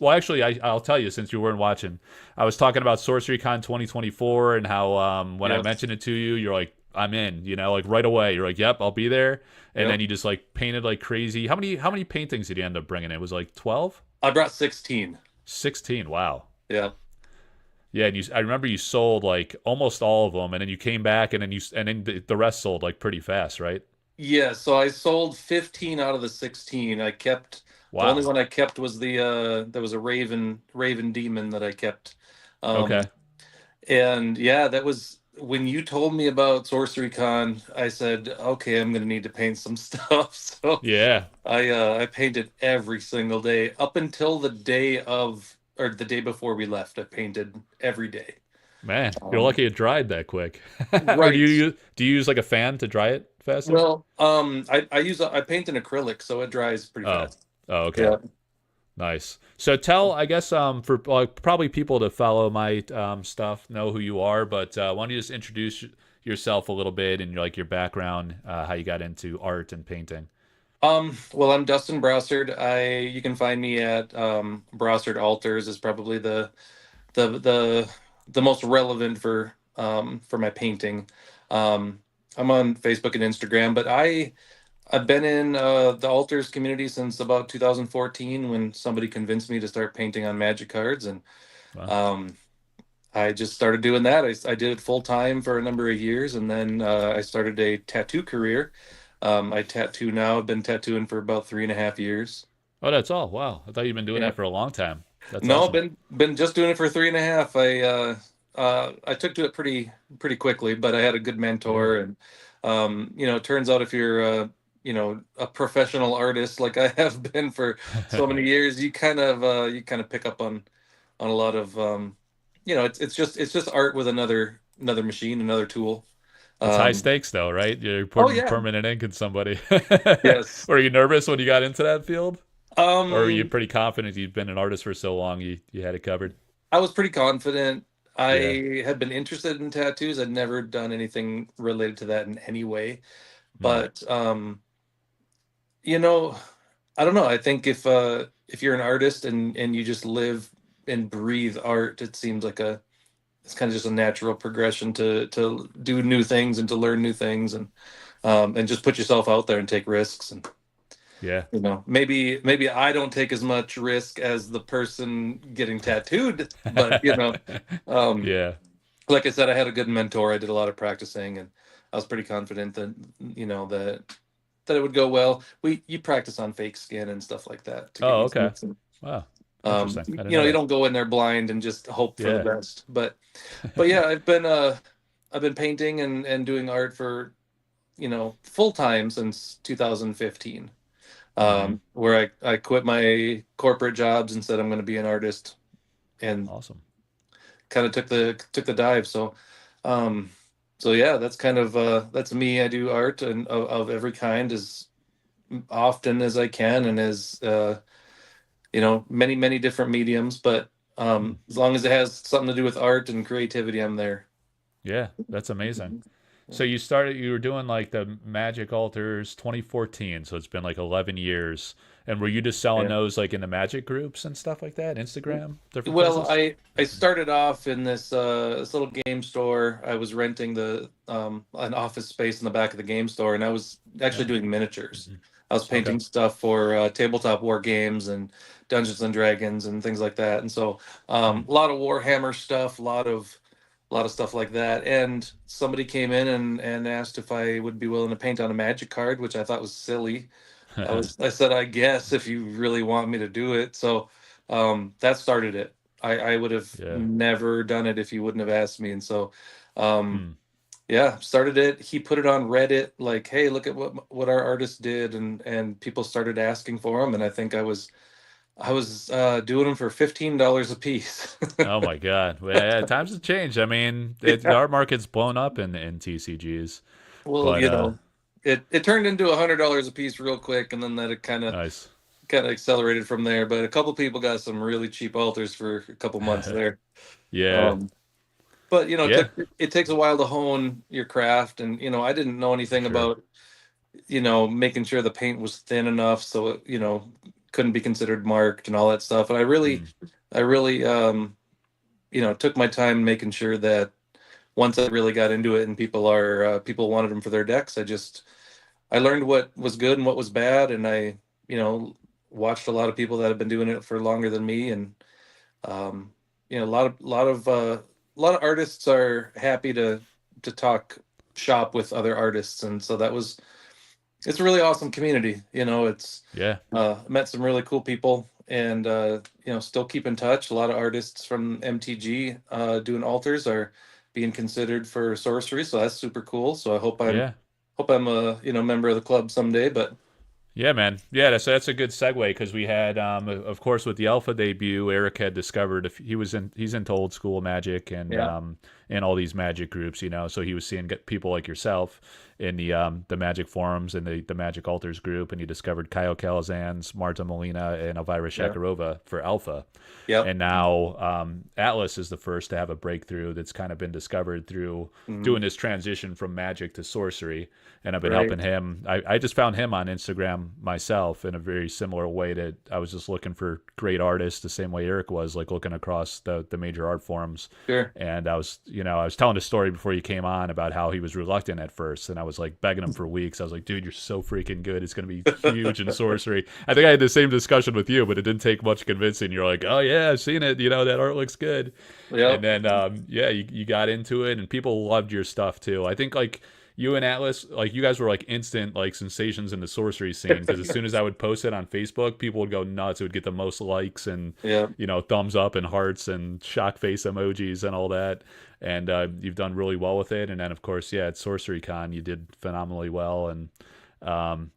Well, actually, I'll tell you since you weren't watching. I was talking about SorceryCon 2024 and how when I Yes. mentioned it to you, you're like, I'm in, like right away. You're like, yep, I'll be there. And then Yep. you just like painted like crazy. How many paintings did you end up bringing in? It was like 12? I brought 16. 16. Wow. Yeah. Yeah, and I remember you sold like almost all of them, and then you came back, and then the rest sold like pretty fast, right? Yeah, so I sold 15 out of the 16. I kept the only Wow. one I kept was the there was a Raven Demon that I kept. Um Okay. and yeah, that was when you told me about SorceryCon, I said, "Okay, I'm going to need to paint some stuff." So Yeah. I painted every single day up until the day of or the day before we left. I painted every day. Man, you're Um, lucky it dried that quick. Or do right. you use like a fan to dry it faster? Well, I paint in acrylic, so it dries pretty Oh. fast. Oh, okay. Yeah. Nice. So I guess for probably people to follow my stuff know who you are, but why don't you just introduce yourself a little bit and like your background, how you got into art and painting. Well, I'm Dustin Brossard. You can find me at Brossard Altars is probably the the the most relevant for my painting. Um, I'm on Facebook and Instagram, but I've been in the altars community since about 2014 when somebody convinced me to start painting on magic cards, and Well, um, I just started doing that. I did it full time for a number of years, and then I started a tattoo career. I tattoo now. I've been tattooing for about 3.5 years. oh, that's all. Wow, I thought you've been doing Yeah. that for a long time. That's No, awesome. been just doing it for 3.5. I took to it pretty quickly, but I had a good Yeah. mentor, and it turns out if you're a professional artist like I have been for so many years, you kind of pick up on a lot of it's just art with another machine, another tool. It's high Um, stakes though, right? You're oh putting yeah, permanent ink in somebody. yes. Were you nervous when you got into that field? Or were you Um, pretty confident you'd been an artist for so long you had it covered? I was pretty confident. Yeah. I had been interested in tattoos. I'd never done anything related to that in any way. Hmm. But you know, I don't know. I think if you're an artist and you just live and breathe art, it seems like it's kind of just a natural progression to do new things and to learn new things and just put yourself out there and take risks and Yeah. maybe I don't take as much risk as the person getting tattooed, but um Yeah. like I said, I had a good mentor. I did a lot of practicing, and I was pretty confident that that it would go well. You practice on fake skin and stuff like that to get Oh, used to okay. it. And, Wow. Interesting. I didn't know you that. don't go in there blind and just hope for the Yeah. best. But yeah, I've been painting and doing art for full time since 2015. Hmm. Where I quit my corporate jobs and said I'm going to be an artist, and Awesome. kind of took the dive. Um, so yeah, that's kind of that's me. I do art and of every kind as often as I can, and as many different mediums. But Hmm. as long as it has something to do with art and creativity, I'm there. Yeah, that's amazing. So you were doing like the Magic Altars 2014, so it's been like 11 years. And were you just selling Yeah. those like in the Magic groups and stuff like that, Instagram, different Well, places? I started off in this little game store. I was renting the an office space in the back of the game store, and I was actually Yeah. doing miniatures. Mhm. I was Okay. painting stuff for tabletop war games and Dungeons and Dragons and things like that. And so Hmm. a lot of Warhammer stuff, a lot of stuff like that. And somebody came in and asked if I would be willing to paint on a Magic card, which I thought was silly. I said, I guess if you really want me to do it. So that started it. I would have Yeah. never done it if you wouldn't have asked me. And so, um, Hmm. yeah, started it. He put it on Reddit, like, hey, look at what our artist did, and people started asking for them. And I think I was doing them for $15 a piece. Oh my God. Well, yeah, times have changed. I mean, the Yeah. art market's blown up in TCGs, Well, but it turned into $100 a piece real quick, and then that it nice. kind of accelerated from there. But a couple people got some really cheap altars for a couple months there. Yeah. Um, but Yeah, it takes a while to hone your craft, and I didn't know for anything sure. about making sure the paint was thin enough so it couldn't be considered marked and all that stuff. And Hmm. I really took my time making sure that once I really got into it and people wanted them for their decks, I learned what was good and what was bad, and I you know watched a lot of people that have been doing it for longer than me. And um, a lot of artists are happy to talk shop with other artists, and so it's a really awesome community. It's Yeah. met some really cool people, and still keep in touch. A lot of artists from MTG doing altars are being considered for sorcery, so that's super cool. So I Yeah. hope I'm a member of the club someday. But Yeah, man. Yeah, that's a good segue because we had, of course, with the alpha debut, Eric had discovered he's into old school Magic yeah, and all these Magic groups, so he was seeing people like yourself in the Magic forums and the Magic Altars group, and he discovered Kyle Calazans, Marta Molina, and Elvira yeah, Shakarova for alpha. yep, And now Atlas is the first to have a breakthrough that's kind of been discovered through mm, doing this transition from Magic to sorcery. And I've been right, helping him. I just found him on Instagram myself in a very similar way to I was just looking for great artists the same way Eric was, like looking across the major art forums. sure, And I was telling a story before you came on about how he was reluctant at first, and I was like begging him for weeks. I was like, dude, you're so freaking good. It's gonna be huge in sorcery. I think I had the same discussion with you, but it didn't take much convincing. You're like, oh yeah, I've seen it. That art looks good. And yep, then yeah, you got into it, and people loved your stuff too. I think like you and Atlas, like you guys were like instant like sensations in the sorcery scene because as soon as I would post it on Facebook, people would go nuts. It would get the most likes and yeah. thumbs up and hearts and shock face emojis and all that. And you've done really well with it. And then of course, yeah, at SorceryCon, you did phenomenally well. And um,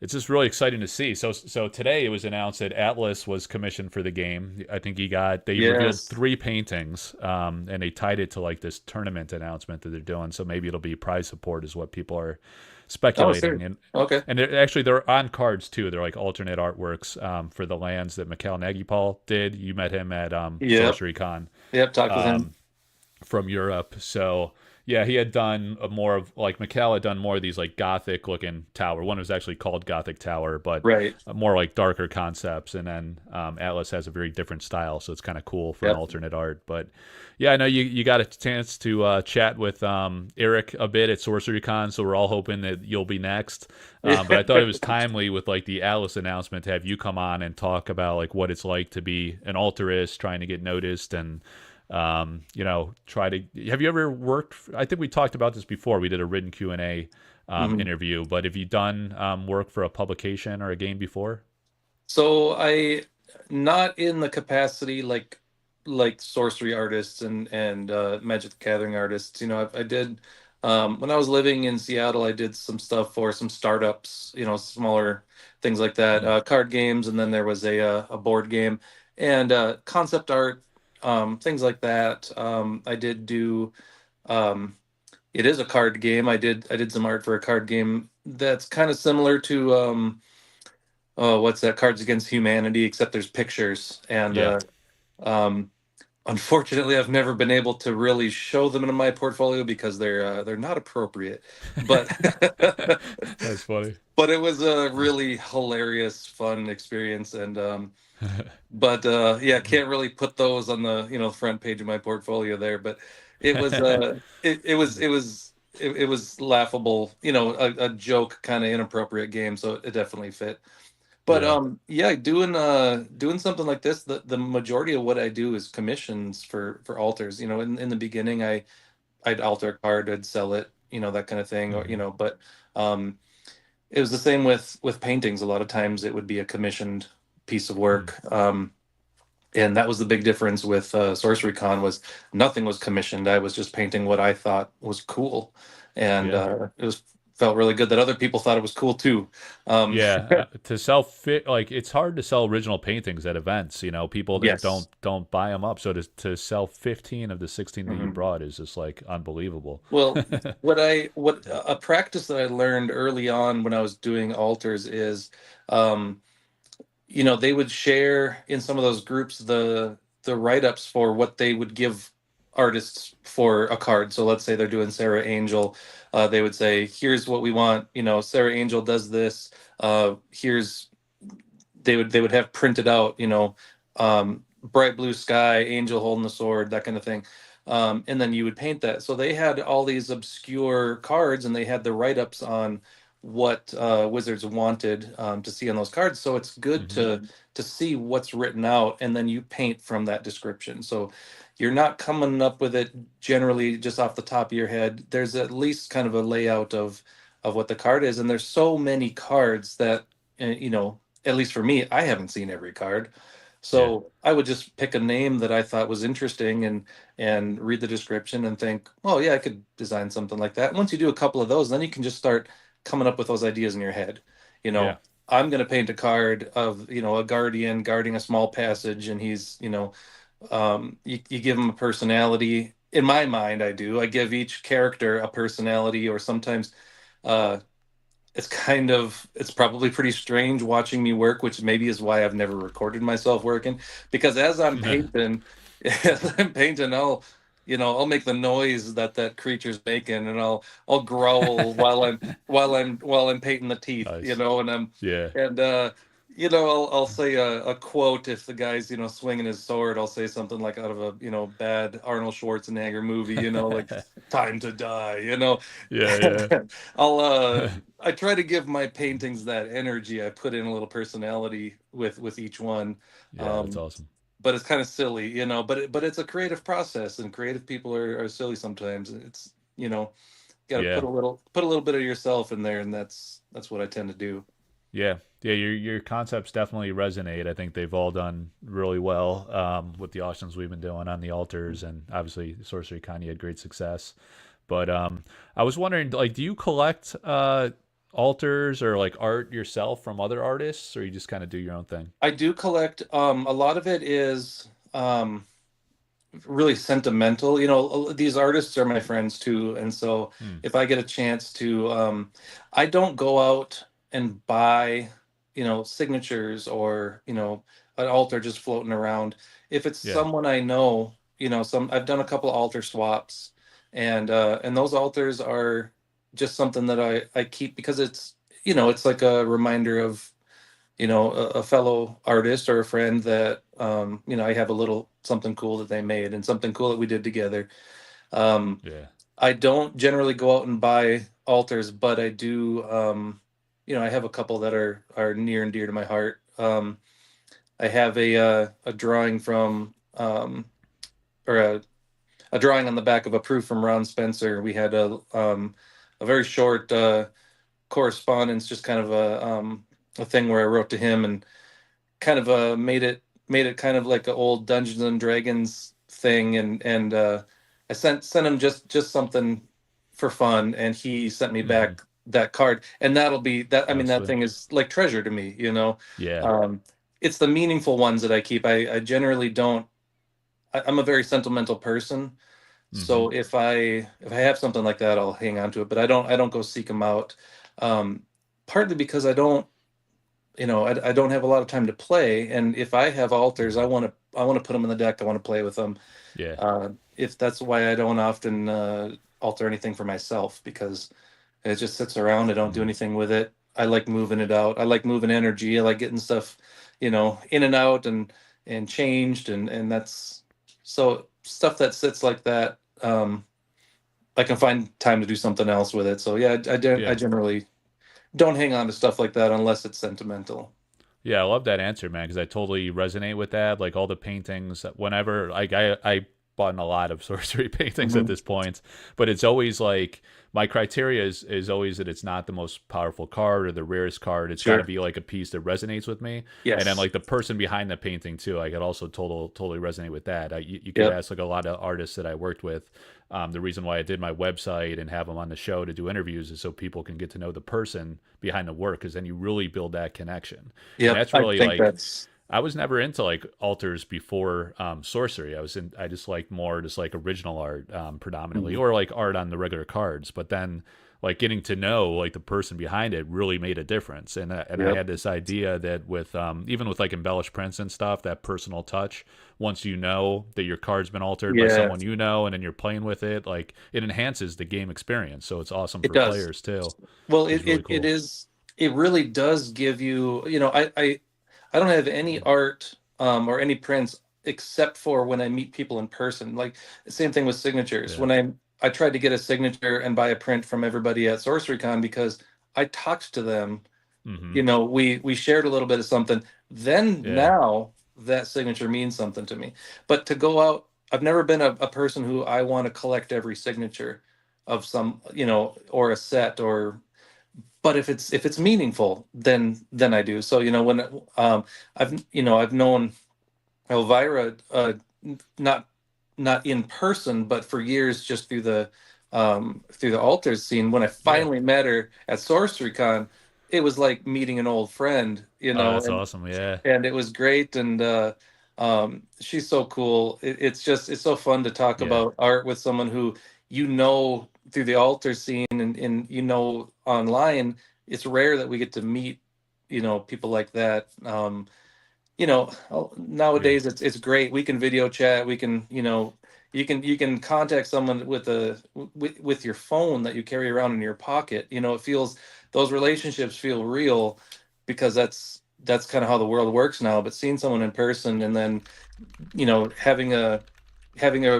it's just really exciting to see. So today it was announced that Atlas was commissioned for the game. I think they revealed Yes. 3 paintings, and they tied it to like this tournament announcement that they're doing. So maybe it'll be prize support is what people are Oh, speculating. sure. Okay. And they're on cards too. They're like alternate artworks for the lands that Mikhail Nagipal did. You met him at Yep. SorceryCon Yep. Talked with him. from Europe. So yeah, he had done a more of like Mikhail had done more of these like gothic looking tower. One was actually called Gothic Tower, but Right. more like darker concepts. And then Atlas has a very different style, so it's kind of cool for an Yep. alternate art. But yeah, I know you got a chance to chat with Eric a bit at SorceryCon, so we're all hoping that you'll be next. Yeah. But I thought it was timely with like the Atlas announcement to have you come on and talk about like what it's like to be an alterist trying to get noticed and try to have you ever worked I think we talked about this before. We did a written Q&A Mhm. interview, but have you done work for a publication or a game before? So I not in the capacity like sorcery artists and Magic the Gathering artists. I did when I was living in Seattle. I did some stuff for some startups. Smaller things like that, Mm. card games, and then there was a board game and concept art, things like that. I did do. Um, it is a card game. I did some art for a card game that's kind of similar to. Oh, what's that? Cards Against Humanity, except there's pictures. And Yeah. um, Unfortunately, I've never been able to really show them in my portfolio because they're not appropriate. But That's funny. but it was a really hilarious, fun experience, and but yeah, can't really put those on the front page of my portfolio there. But it was it was laughable, a joke kind of inappropriate game, so it definitely fit. But Yeah. yeah, doing something like this, the majority of what I do is commissions for alters. In the beginning, I'd alter a card, I'd sell it, that kind of thing, or Hmm. but um, it was the same with paintings. A lot of times, it would be a commissioned piece of Hmm. work. And that was the big difference with SorceryCon was nothing was commissioned. I was just painting what I thought was cool, and Yeah. it was felt really good that other people thought it was cool too. Um, Yeah, to sell fit like it's hard to sell original paintings at events. People that yes. don't buy them up. So to sell 15 of the 16 that you Mhm. brought is just like unbelievable. Well, what a practice that I learned early on when I was doing altars is, um, they would share in some of those groups the write-ups for what they would give artists for a card. So let's say they're doing Sarah Angel, they would say, "Here's what we want." Sarah Angel does this. Here's they would have printed out, bright blue sky, angel holding the sword, that kind of thing. And then you would paint that. So they had all these obscure cards, and they had the write-ups on what wizards wanted to see on those cards. So it's good Hmm. to see what's written out, and then you paint from that description. So you're not coming up with it generally just off the top of your head. There's at least kind of a layout of what the card is, and there's so many cards that at least for me, I haven't seen every card. Yeah. So I would just pick a name that I thought was interesting and read the description and think, oh yeah, I could design something like that. And once you do a couple of those, then you can just start coming up with those ideas in your head. You Yeah. know, I'm going to paint a card of, a guardian guarding a small passage, and he's, you give him a personality. In my mind, I do. I give each character a personality, or sometimes uh, it's probably pretty strange watching me work, which maybe is why I've never recorded myself working. Because as I'm painting, I'll make the noise that creature's making, and I'll growl while I'm painting the teeth, Nice. and I'm Yeah. and I'll say a quote if the guy's swinging his sword. I'll say something like out of a bad Arnold Schwarzenegger movie, like "Time to Die," Yeah. I'll Yeah. I try to give my paintings that energy. I put in a little personality with each one, Yeah, that's um, awesome. but it's kind of silly, But it's a creative process, and creative people are silly sometimes. It's got to Yeah. put a little bit of yourself in there, and that's what I tend to do. Yeah, yeah, your concepts definitely resonate. I think they've all done really well with the auctions we've been doing on the altars, and obviously Sorcery Con had great success. But I was wondering, like, do you collect altars or like art yourself from other artists, or you just kind of do your own thing? I do collect. A lot of it is really sentimental. These artists are my friends too, and so Hmm. if I get a chance to, I don't go out and buy, signatures, or an altar just floating around. If it's Yeah, someone I know, I've done a couple of altar swaps, and those altars are just something that I keep because it's like a reminder of a fellow artist or a friend that I have a little something cool that they made and something cool that we did together. Um, yeah, I don't generally go out and buy altars, but I do. I have a couple that are near and dear to my heart. I have a drawing from or a drawing on the back of a proof from Ron Spencer. We had a very short correspondence, just kind of a thing where I wrote to him and kind of made it kind of like an old Dungeons and Dragons thing, and I sent him just something for fun, and he sent me hmm, back that card, and that'll be that. I mean, that's that sweet. thing is like treasure to me. Yeah, Um, it's the meaningful ones that I keep. I generally don't. I'm a very sentimental person, hmm, so if I have something like that, I'll hang on to it. But I don't go seek them out. Um, Partly because I don't. I don't have a lot of time to play, and if I have alters, I want to put them in the deck. I want to play with them. Yeah. If that's why I don't often alter anything for myself, because it just sits around. I don't do Mhm. anything with it. I like moving it out. I like moving energy. I like getting stuff, in and out and changed, and that's so stuff that sits like that. I can find time to do something else with it. So yeah, I Yeah. generally don't hang on to stuff like that unless it's sentimental. Yeah, I love that answer, man, because I totally resonate with that. Like all the paintings, whenever like I bought in a lot of sorcery paintings at Hmm. this point, but it's always like my criteria is always that it's not the most powerful card or the rarest card. It's got to Sure. be like a piece that resonates with me, and then Yes. like the person behind the painting too. I could also totally resonate with that. You could Yep. ask like a lot of artists that I worked with. The reason why I did my website and have them on the show to do interviews is so people can get to know the person behind the work, because then you really build that connection. And Yep. that's I really think like, that's. I was never into like alters before sorcery. I just liked more just like original art predominantly, Mhm. or like art on the regular cards. But then like getting to know like the person behind it really made a difference. And I Yep. had this idea that with even with like embellished prints and stuff, that personal touch. Once you know that your card's been altered by Yeah. someone you know, and then you're playing with it, like it enhances the game experience. So it's awesome It for does. players too, Well, which is really it cool. is. It really does give you. I don't have any art or any prints except for when I meet people in person. Like the same thing with signatures. Yeah. When I tried to get a signature and buy a print from everybody at SorceryCon because I talked to them. Hmm. We shared a little bit of something. Then Yeah. now that signature means something to me. But to go out, I've never been a person who I want to collect every signature of some, or a set, or but if it's meaningful, then I do. So when I've known Elvira, not not in person, but for years just through the altars scene. When I Yeah. finally met her at SorceryCon, it was like meeting an old friend, Oh, that's and awesome. Yeah. it was great. And she's so cool. It's so fun to talk Yeah. about art with someone who through the altar scene, and online. It's rare that we get to meet people like that. Yeah. Nowadays it's great. We can video chat. We can, you can contact someone with your phone that you carry around in your pocket. It feels, those relationships feel real, because that's kind of how the world works now. But seeing someone in person, and then having a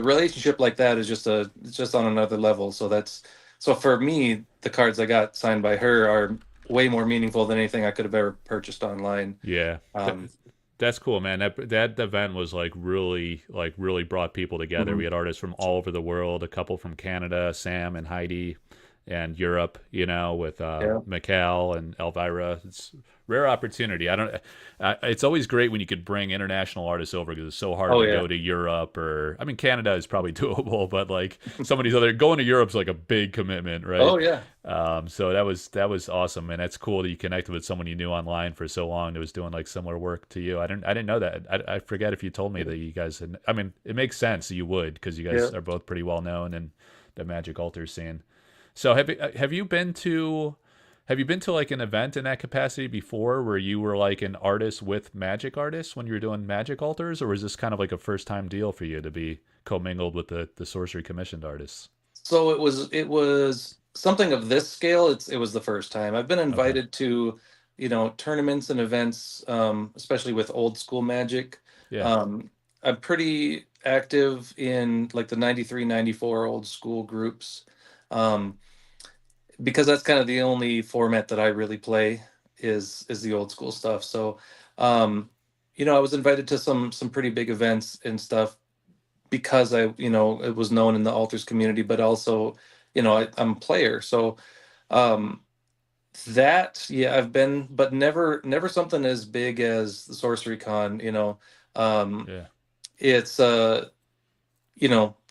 relationship like that is it's just on another level. So for me, the cards I got signed by her are way more meaningful than anything I could have ever purchased online. Yeah. Um, That's cool, man. That event was like really brought people together. mhm. We had artists from all over the world, a couple from Canada, Sam and Heidi, and Europe, with Yeah. Mikhail and Elvira. It's rare opportunity. I don't. It's always great when you could bring international artists over, because it's so hard Oh to yeah. go to Europe, or I mean Canada is probably doable, but like some of these other, going to Europe's like a big commitment, right? Oh yeah. So that was awesome, and that's cool that you connected with someone you knew online for so long that was doing like similar work to you. I didn't know that. I forget if you told me that you guys had. I mean, it makes sense that you would, because you Yeah. guys are both pretty well known in the Magic Alter scene. So have you been to like an event in that capacity before, where you were like an artist with Magic artists when you were doing Magic Alters, or was this kind of like a first time deal for you to be commingled with the sorcery commissioned artists? So it was something of this scale. It was the first time I've been Okay. invited to, tournaments and events, especially with old school Magic. Yeah. Um, I'm pretty active in like the 93, 94 old school groups, um, because that's kind of the only format that I really play is the old school stuff. So, um, I was invited to some pretty big events and stuff, because it was known in the alters community, but also, I'm a player. So that, yeah, I've been, but never something as big as the SorceryCon. Um, Yeah. it's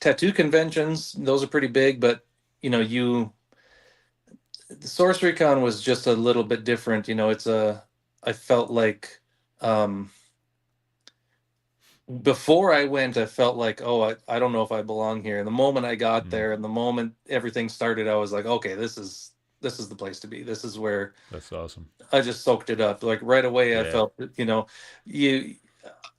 tattoo conventions. Those are pretty big, but you the SorceryCon was just a little bit different. I felt like, um, before I went, I felt like, oh, I don't know if I belong here. And the moment I got Mm. there, and the moment everything started, I was like, okay, this this is the place to be. This is where That's awesome. I just soaked it up. Like right away, I Yeah. felt that, you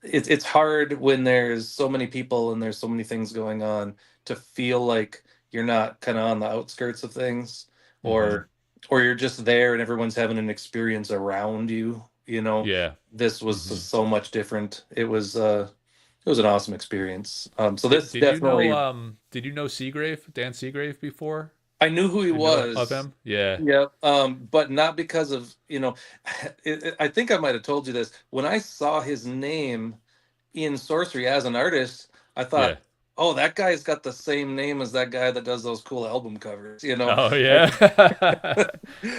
it's hard when there's so many people and there's so many things going on to feel like you're not kind of on the outskirts of things, Hmm. or you're just there and everyone's having an experience around you. Yeah. This was Hmm. so much different. It was an awesome experience. So Did this did you know definitely, Seagrave, Dan Seagrave before? I knew who he You know of was. him? Yeah. Yeah, but not because of, I think I might have told you this. When I saw his name in Sorcery as an artist, I Yeah. thought, oh, that guy's got the same name as that guy that does those cool album covers. Oh I, yeah.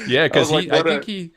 Yeah, I was because like, I what think a, he,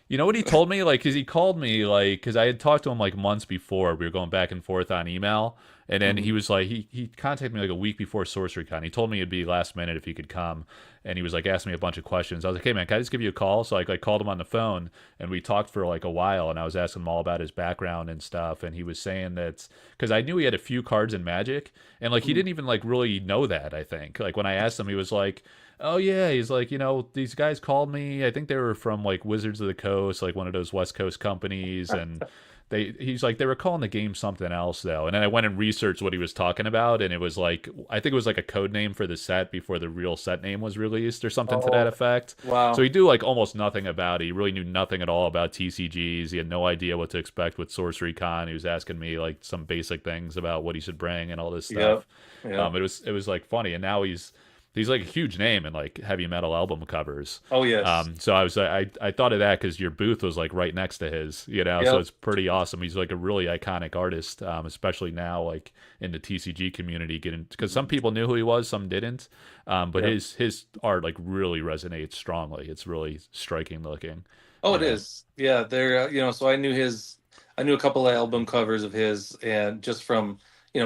you know what he told me? Like, because he called me, like, because I had talked to him like months before. We were going back and forth on email. And then he Mhm. was like, he contacted me like a week before SorceryCon. He told me it'd be last minute if he could come. And he was like, asking me a bunch of questions. I was like, hey, man, can I just give you a call? So I called him on the phone and we talked for like a while. And I was asking him all about his background and stuff. And he was saying that, because I knew he had a few cards in Magic. And like, he didn't even like really know that, I think. Like, when I asked him, he was like, oh yeah, he's like, these guys called me. I think they were from like Wizards of the Coast, like one of those West Coast companies, and he's like they were calling the game something else though. And then I went and researched what he was talking about, and it was like I think it was like a code name for the set before the real set name was released or something to that Oh, effect. So wow. he knew like almost nothing about it. He really knew nothing at all about TCGs. He had no idea what to expect with SorceryCon. He was asking me like some basic things about what he should bring and all this Yep. stuff. Yep. It was like funny, and now he's like a huge name in like heavy metal album covers. Oh, yes. So I thought of that because your booth was like right next to his. So Yep. it's pretty awesome. He's like a really iconic artist, especially now like in the TCG community, getting because some people knew who he was, some didn't. But Yep. his art like really resonates strongly. It's really striking looking. Oh, it Yeah, is. Yeah, so I knew a couple of album covers of his, and just from,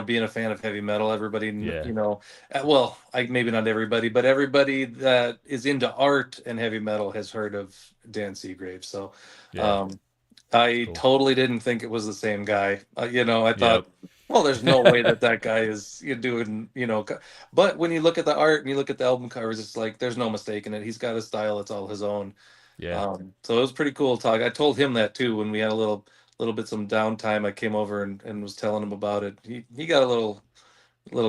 being a fan of heavy metal, everybody, yeah, well, maybe not everybody, but everybody that is into art and heavy metal has heard of Dan Seagrave. So, yeah. um, It's I cool. totally didn't think it was the same guy. I thought, Yep. well, there's no way that that guy is doing, but when you look at the art and you look at the album covers, it's like there's no mistaking it. He's got a style that's all his own. Yeah. So it was pretty cool talk. I told him that too when we had a little bit some downtime. I came over and was telling him about it. He got a little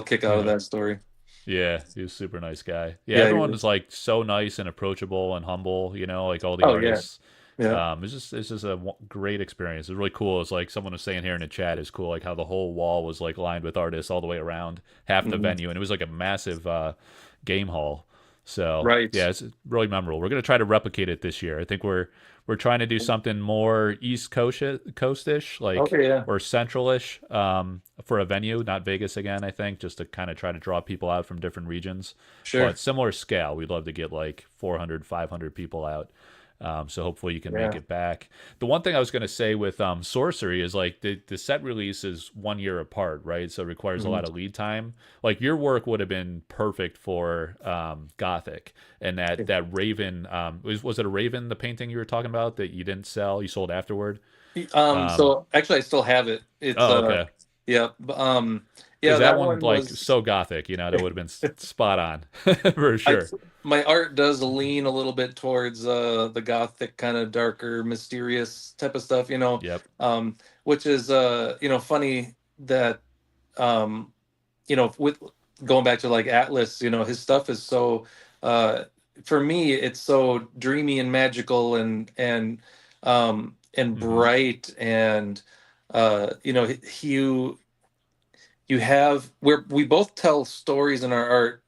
kick out of that story. Yeah, he was a super nice guy. Yeah, Yeah, he everyone was. is like so nice and approachable and humble, like all the Oh yeah, artists. yeah. It's just a great experience. It's really cool. It's like someone was saying here in the chat is cool, like how the whole wall was like lined with artists all the way around half the Mhm. venue, and it was like a massive game hall. So Right. yeah, it's really memorable. We're gonna try to replicate it this year. I think we're trying to do something more East Coastish, like Okay. Yeah. or Centralish, for a venue, not Vegas again. I think just to kind of try to draw people out from different regions, Sure. but similar scale. We'd love to get like 400, 500 people out. So hopefully you can make Yeah. it back. The one thing I was going to say with Sorcery is like the set release is 1 year apart, right? So it requires a Mhm. lot of lead time. Like your work would have been perfect for Gothic, and that Raven, was it a Raven, the painting you were talking about that you didn't sell, you sold afterward? Um, So actually, I still have it. It's oh, okay. yeah. Because Yeah. that That one one like was. so Gothic, that would have been spot on for I sure. My art does lean a little bit towards the gothic kind of darker, mysterious type of stuff. Yep. Which is funny that um, with going back to like Atlas, his stuff is so uh, for me it's so dreamy and magical and Hmm. bright, and you have where we both tell stories in our art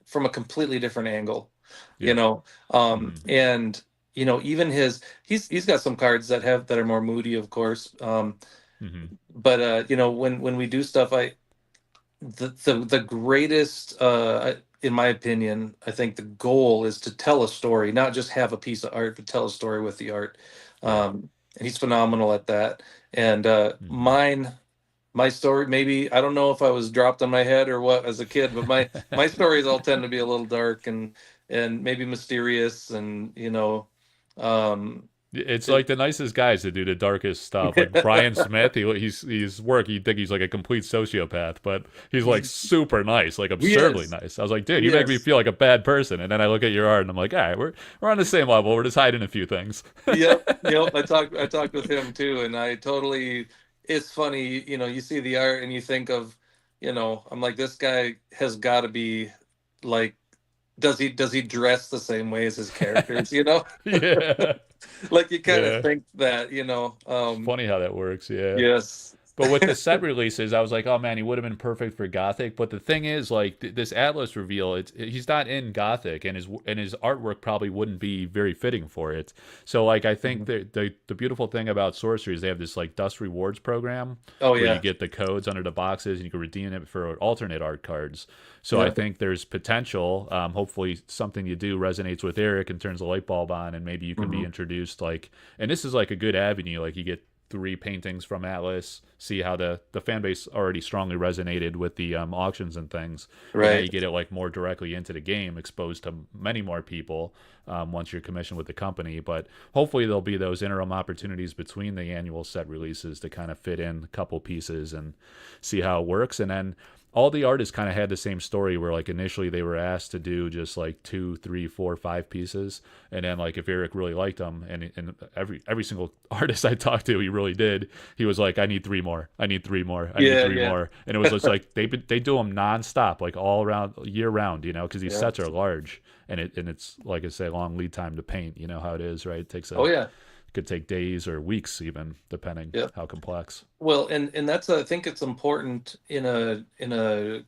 from a completely different angle, you Yep. know Hmm. and even he's got some cards that are more moody, of course. Hmm. But when we do stuff, the greatest, in my opinion, I think the goal is to tell a story, not just have a piece of art, but tell a story with the art. Yeah. And he's phenomenal at that. And Hmm. my story, maybe I don't know if I was dropped on my head or what as a kid, but my stories all tend to be a little dark and maybe mysterious, and um It's like the nicest guys that do the darkest stuff. Like Brian Smith, he's work. You think he's like a complete sociopath, but he's like super nice, like He absurdly is. nice. I was like, dude, you make me Yes. feel like a bad person. And then I look at your art and I'm like, all right, we're on the same level. We're just hiding a few things. Yep. Yep. I talked with him too, and I totally. It's funny, you see the art and you think of, I'm like, this guy has got to be like, does he dress the same way as his characters? Yeah, Like you kind of yeah. think that, It's funny how that works. Yeah. yes. But with the set releases, I was like, oh man, he would have been perfect for Gothic. But the thing is, like this Atlas reveal, he's not in Gothic, and his artwork probably wouldn't be very fitting for it. So like, I think Mhm. the beautiful thing about Sorcery is they have this like Dust Rewards program Oh where you yeah. get the codes under the boxes and you can redeem it for alternate art cards. So I Yeah. think there's potential. Hopefully, something you do resonates with Eric and turns the light bulb on, and maybe you can be Hmm. introduced like. And this is like a good avenue. Like you get three paintings from Atlas, see how the fan base already strongly resonated with the auctions and things, but now you Right. get it like more directly into the game, exposed to many more people once you're commissioned with the company. But hopefully there'll be those interim opportunities between the annual set releases to kind of fit in a couple pieces and see how it works. And then all the artists kind of had the same story where like initially they were asked to do just like two, three, four, five pieces, and then like if Eric really liked them, and every single artist I talked to, he really did. He was like, I need three more, I need three more, I need Yeah. three Yeah. more, and it was just like they do them nonstop, like all around year round, because these Yeah. sets are large, and it's like I say, long lead time to paint. You know how it is, right? It takes Oh yeah. could take days or weeks even, depending Yeah. how complex. Well, and that's I think it's important in a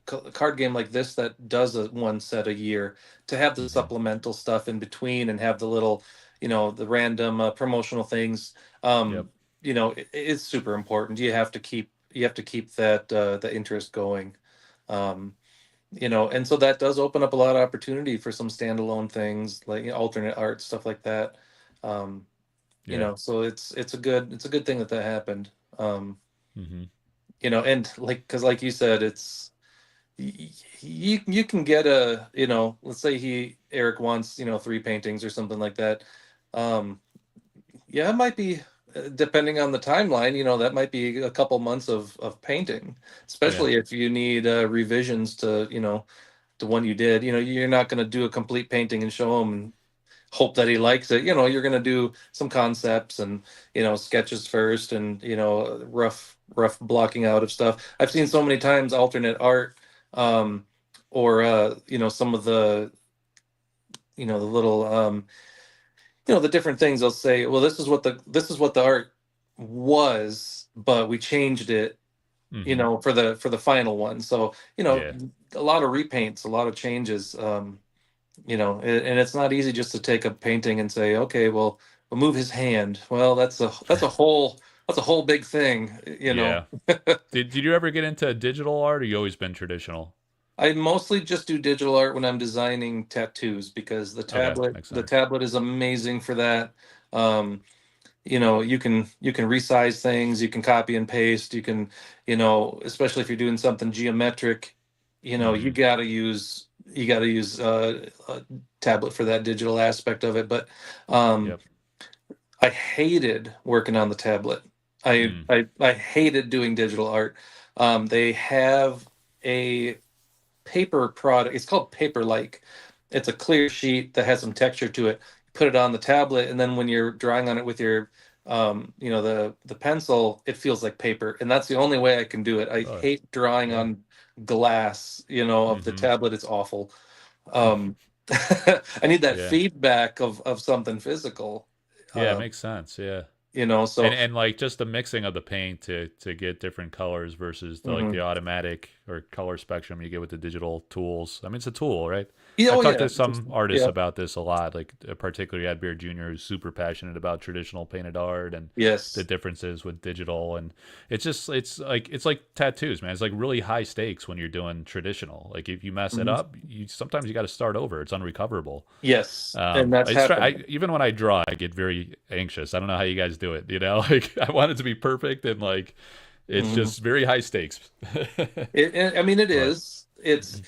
card game like this that does one set a year to have the Hmm. supplemental stuff in between and have the little, the random promotional things. Yep. It's super important. You have to keep that the interest going. Um, and so that does open up a lot of opportunity for some standalone things like alternate art stuff like that. Um, Yeah. so it's a good thing that happened. Hmm. And because like you said, it's you can get let's say Eric wants, three paintings or something like that. Um, yeah, it might be depending on the timeline, that might be a couple months of painting, Yeah. especially if you need revisions to one you did. You're not going to do a complete painting and show him and hope that he likes it. You're going to do some concepts and sketches first, and rough blocking out of stuff. I've seen so many times alternate art, um or some of the little the different things. They'll say, well, this is what the art was, but we changed it, Hmm. for the final one. So Yeah. a lot of repaints, a lot of changes. And it's not easy just to take a painting and say, okay, well, we'll move his hand. Well, that's a whole big thing. Yeah. Did you ever get into digital art, or you always been traditional? I mostly just do digital art when I'm designing tattoos because the Okay, tablet makes the sense. tablet is amazing for that. Um, you can resize things, you can copy and paste, you can, especially if you're doing something geometric, you Hmm. gotta use a tablet for that digital aspect of it. But um, Yep. I hated working on the tablet. I Mm. I I hated doing digital art. They have a paper product. It's called Paper Like. It's a clear sheet that has some texture to it. You put it on the tablet, and then when you're drawing on it with your, the pencil, it feels like paper. And that's the only way I can do it. I Really? hate drawing Yeah. on glass, of the Hmm. tablet. It's awful. Um, I need that Yeah. feedback of something physical. Yeah, it Uh, makes sense. Yeah. so. And like just the mixing of the paint to get different colors versus the Mhm. automatic or color spectrum you get with the digital tools. I mean, it's a tool, right? Yeah, I've oh talked yeah, to some artists yeah, about this a lot, like particularly Ed Beer Jr., who's super passionate about traditional painted art and the yes. differences with digital. And it's like tattoos, man. It's like really high stakes when you're doing traditional. Like if you mess it Mhm. up, sometimes you got to start over. It's unrecoverable. Yes, and that's happened. Even when I draw, I get very anxious. I don't know how you guys do it. Like I want it to be perfect, and like it's Mhm. just very high stakes. I mean, it But is. It's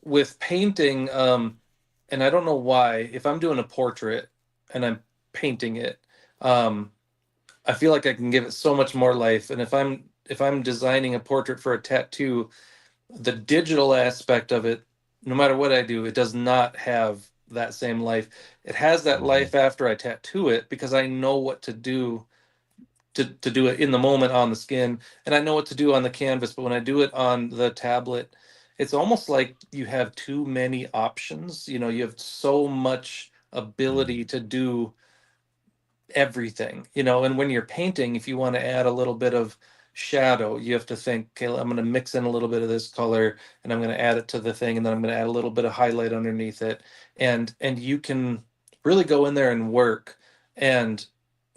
with painting, and I don't know why. If I'm doing a portrait and I'm painting it, um, I feel like I can give it so much more life. And if I'm designing a portrait for a tattoo, the digital aspect of it, no matter what I do, it does not have that same life. It has that Hmm. life after I tattoo it because I know what to do to do it in the moment on the skin, and I know what to do on the canvas. But when I do it on the tablet, it's almost like you have too many options. You know, you have so much Mm. ability to do everything, you know. And when you're painting, if you want to add a little bit of shadow, you have to think, okay, I'm going to mix in a little bit of this color and I'm going to add it to the thing, and then I'm going to add a little bit of highlight underneath it. And you can really go in there and work. And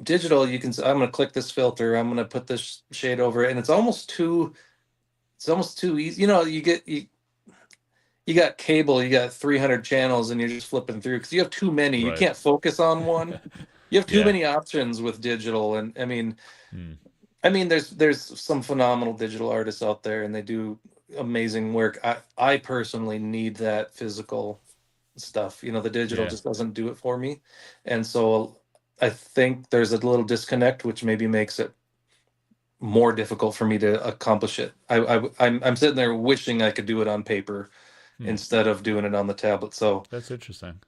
digital, you can I'm going to click this filter, I'm going to put this shade over it, and it's almost too easy. You know, you got cable, you got 300 channels, and you're just flipping through because you have too many. You Right. can't focus on one. You have too Yeah. many options with digital. And Mm. there's some phenomenal digital artists out there, and they do amazing work. I personally need that physical stuff. You know, the digital Yeah. just doesn't do it for me, and so I think there's a little disconnect, which maybe makes it more difficult for me to accomplish it. I'm sitting there wishing I could do it on paper Hmm. instead of doing it on the tablet. So, That's interesting.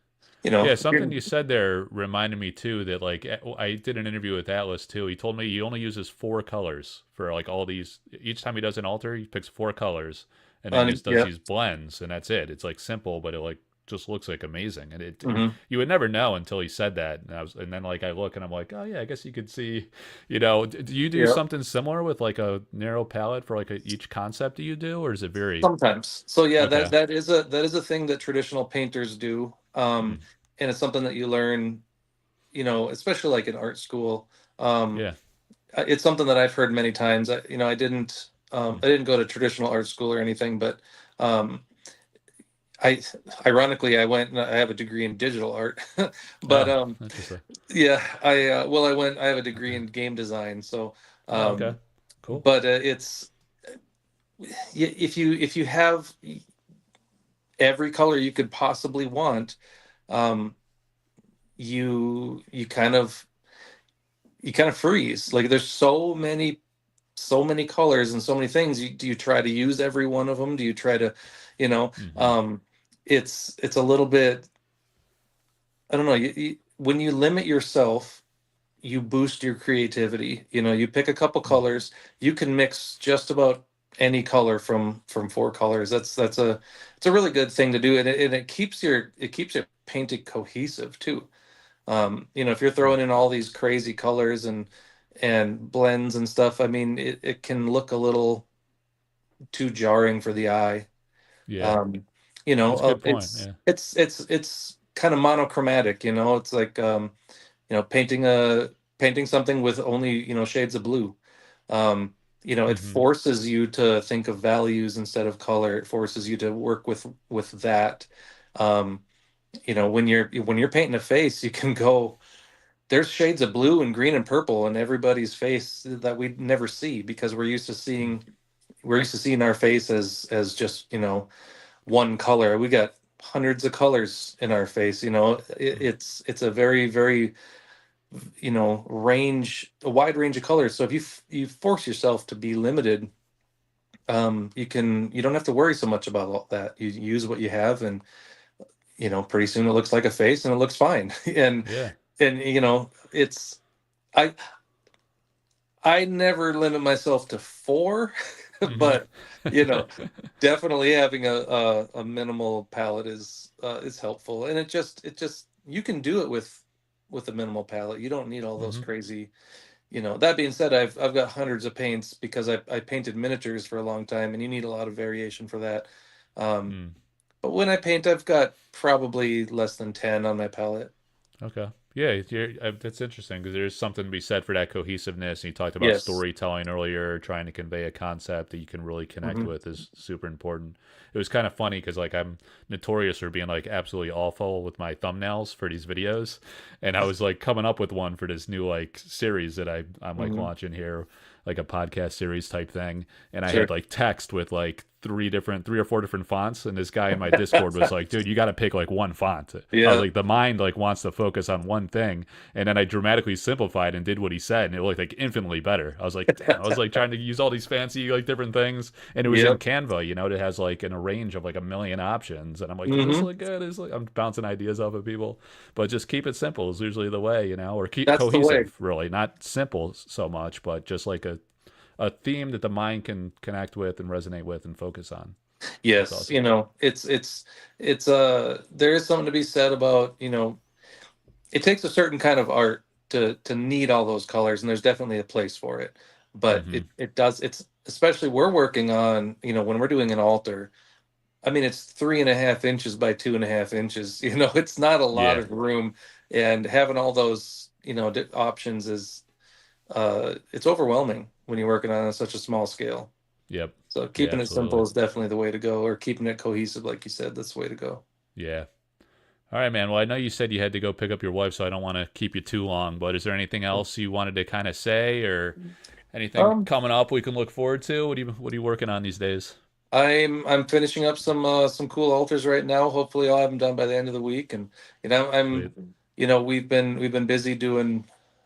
you know, Yeah, something you said there reminded me too that like I did an interview with Atlas too. He told me he only uses 4 colors for like all these. Each time he does an altar, he picks 4 colors and then just does yeah. these blends, and that's it. It's like simple, but it like just looks like amazing. And Hmm. you would never know until he said that. And then like I look and I'm like, oh yeah, I guess you could see. Do you do Yeah. something similar with like a narrow palette for like each concept do you do, or is it very Sometimes. So yeah, okay? that is a thing that traditional painters do. Hmm. And it's something that you learn, you know, especially like in art school. Um, Yeah. it's something that I've heard many times. You know, Hmm. I didn't go to traditional art school or anything, but um, I ironically I went and I have a degree in digital art. But Oh, interesting. yeah, I have a degree in game design. So Oh, okay. um, Cool. but it's if you have every color you could possibly want, um, you kind of freeze. Like there's so many colors and so many things. Do you try to use every one of them? Do you try to, you know, Hmm. it's a little bit. I don't know. When you limit yourself, you boost your creativity. You know, you pick a couple colors, you can mix just about any color from 4 colors. That's it's a really good thing to do, and it keeps your painting cohesive too. You know, if you're throwing in all these crazy colors and blends and stuff, I mean, it can look a little too jarring for the eye. Yeah, Um, you know, that's a good point. Yeah. it's kind of monochromatic. You know, it's like you know, painting something with only, you know, shades of blue. Um, you know, it Hmm. forces you to think of values instead of color. It forces you to work with that. Um, you know, when you're painting a face, you can go, there's shades of blue and green and purple in everybody's face that we never see because we're used to seeing our face as just, you know, one color. We got hundreds of colors in our face. You know, it's a very, you know, a wide range of colors. So if you force yourself to be limited, you don't have to worry so much about all that. You use what you have, and you know, pretty soon it looks like a face and it looks fine. and Yeah. and you know, it's I I never limit myself to 4, Hmm. but you know, definitely having a minimal palette is helpful, and it just you can do it with a minimal palette. You don't need all those Hmm. crazy. You know, that being said, I've got hundreds of paints because I painted miniatures for a long time, and you need a lot of variation for that. Um, Mm. but when I paint, I've got probably less than 10 on my palette. Okay. Yeah, that's interesting because there's something to be said for that cohesiveness. And you talked about Yes. storytelling earlier, trying to convey a concept that you can really connect Hmm. with is super important. It was kind of funny because like I'm notorious for being like absolutely awful with my thumbnails for these videos, and I was like coming up with one for this new like series that I'm like Hmm. launching here, like a podcast series type thing, and I had Sure. like text with like three or four different fonts, and this guy in my Discord was like, dude, you got to pick like one font. I was Yeah. like, the mind like wants to focus on one thing, and then I dramatically simplified and did what he said, and it looked like infinitely better. I was like, damn, I was like trying to use all these fancy like different things, and it was in Yep. Canva, you know, it has like in a range of like a million options, and I'm like, does this Hmm. look good? Is like I'm bouncing ideas off of people, but just keep it simple is usually the way, you know, or keep That's the way. cohesive, really, not simple so much, but just like a theme that the mind can connect with and resonate with and focus on. That's Yes, awesome. it's there is something to be said about, it takes a certain kind of art to need all those colors, and there's definitely a place for it. But Hmm. it does, it's especially we're working on, when we're doing an altar, I mean, it's 3.5 inches by 2.5 inches. It's not a lot Yeah. of room, and having all those, options is it's overwhelming when you're working on such a small scale. Yep. So Yeah, keeping it simple absolutely. is definitely the way to go, or keeping it cohesive, like you said, that's the way to go. Yeah. All right, man. Well, I know you said you had to go pick up your wife, so I don't want to keep you too long, but is there anything else you wanted to kind of say or anything Um, coming up we can look forward to? What are you working on these days? I'm finishing up some cool altars right now. Hopefully, I'll have them done by the end of the week. And Sweet. we've been busy doing.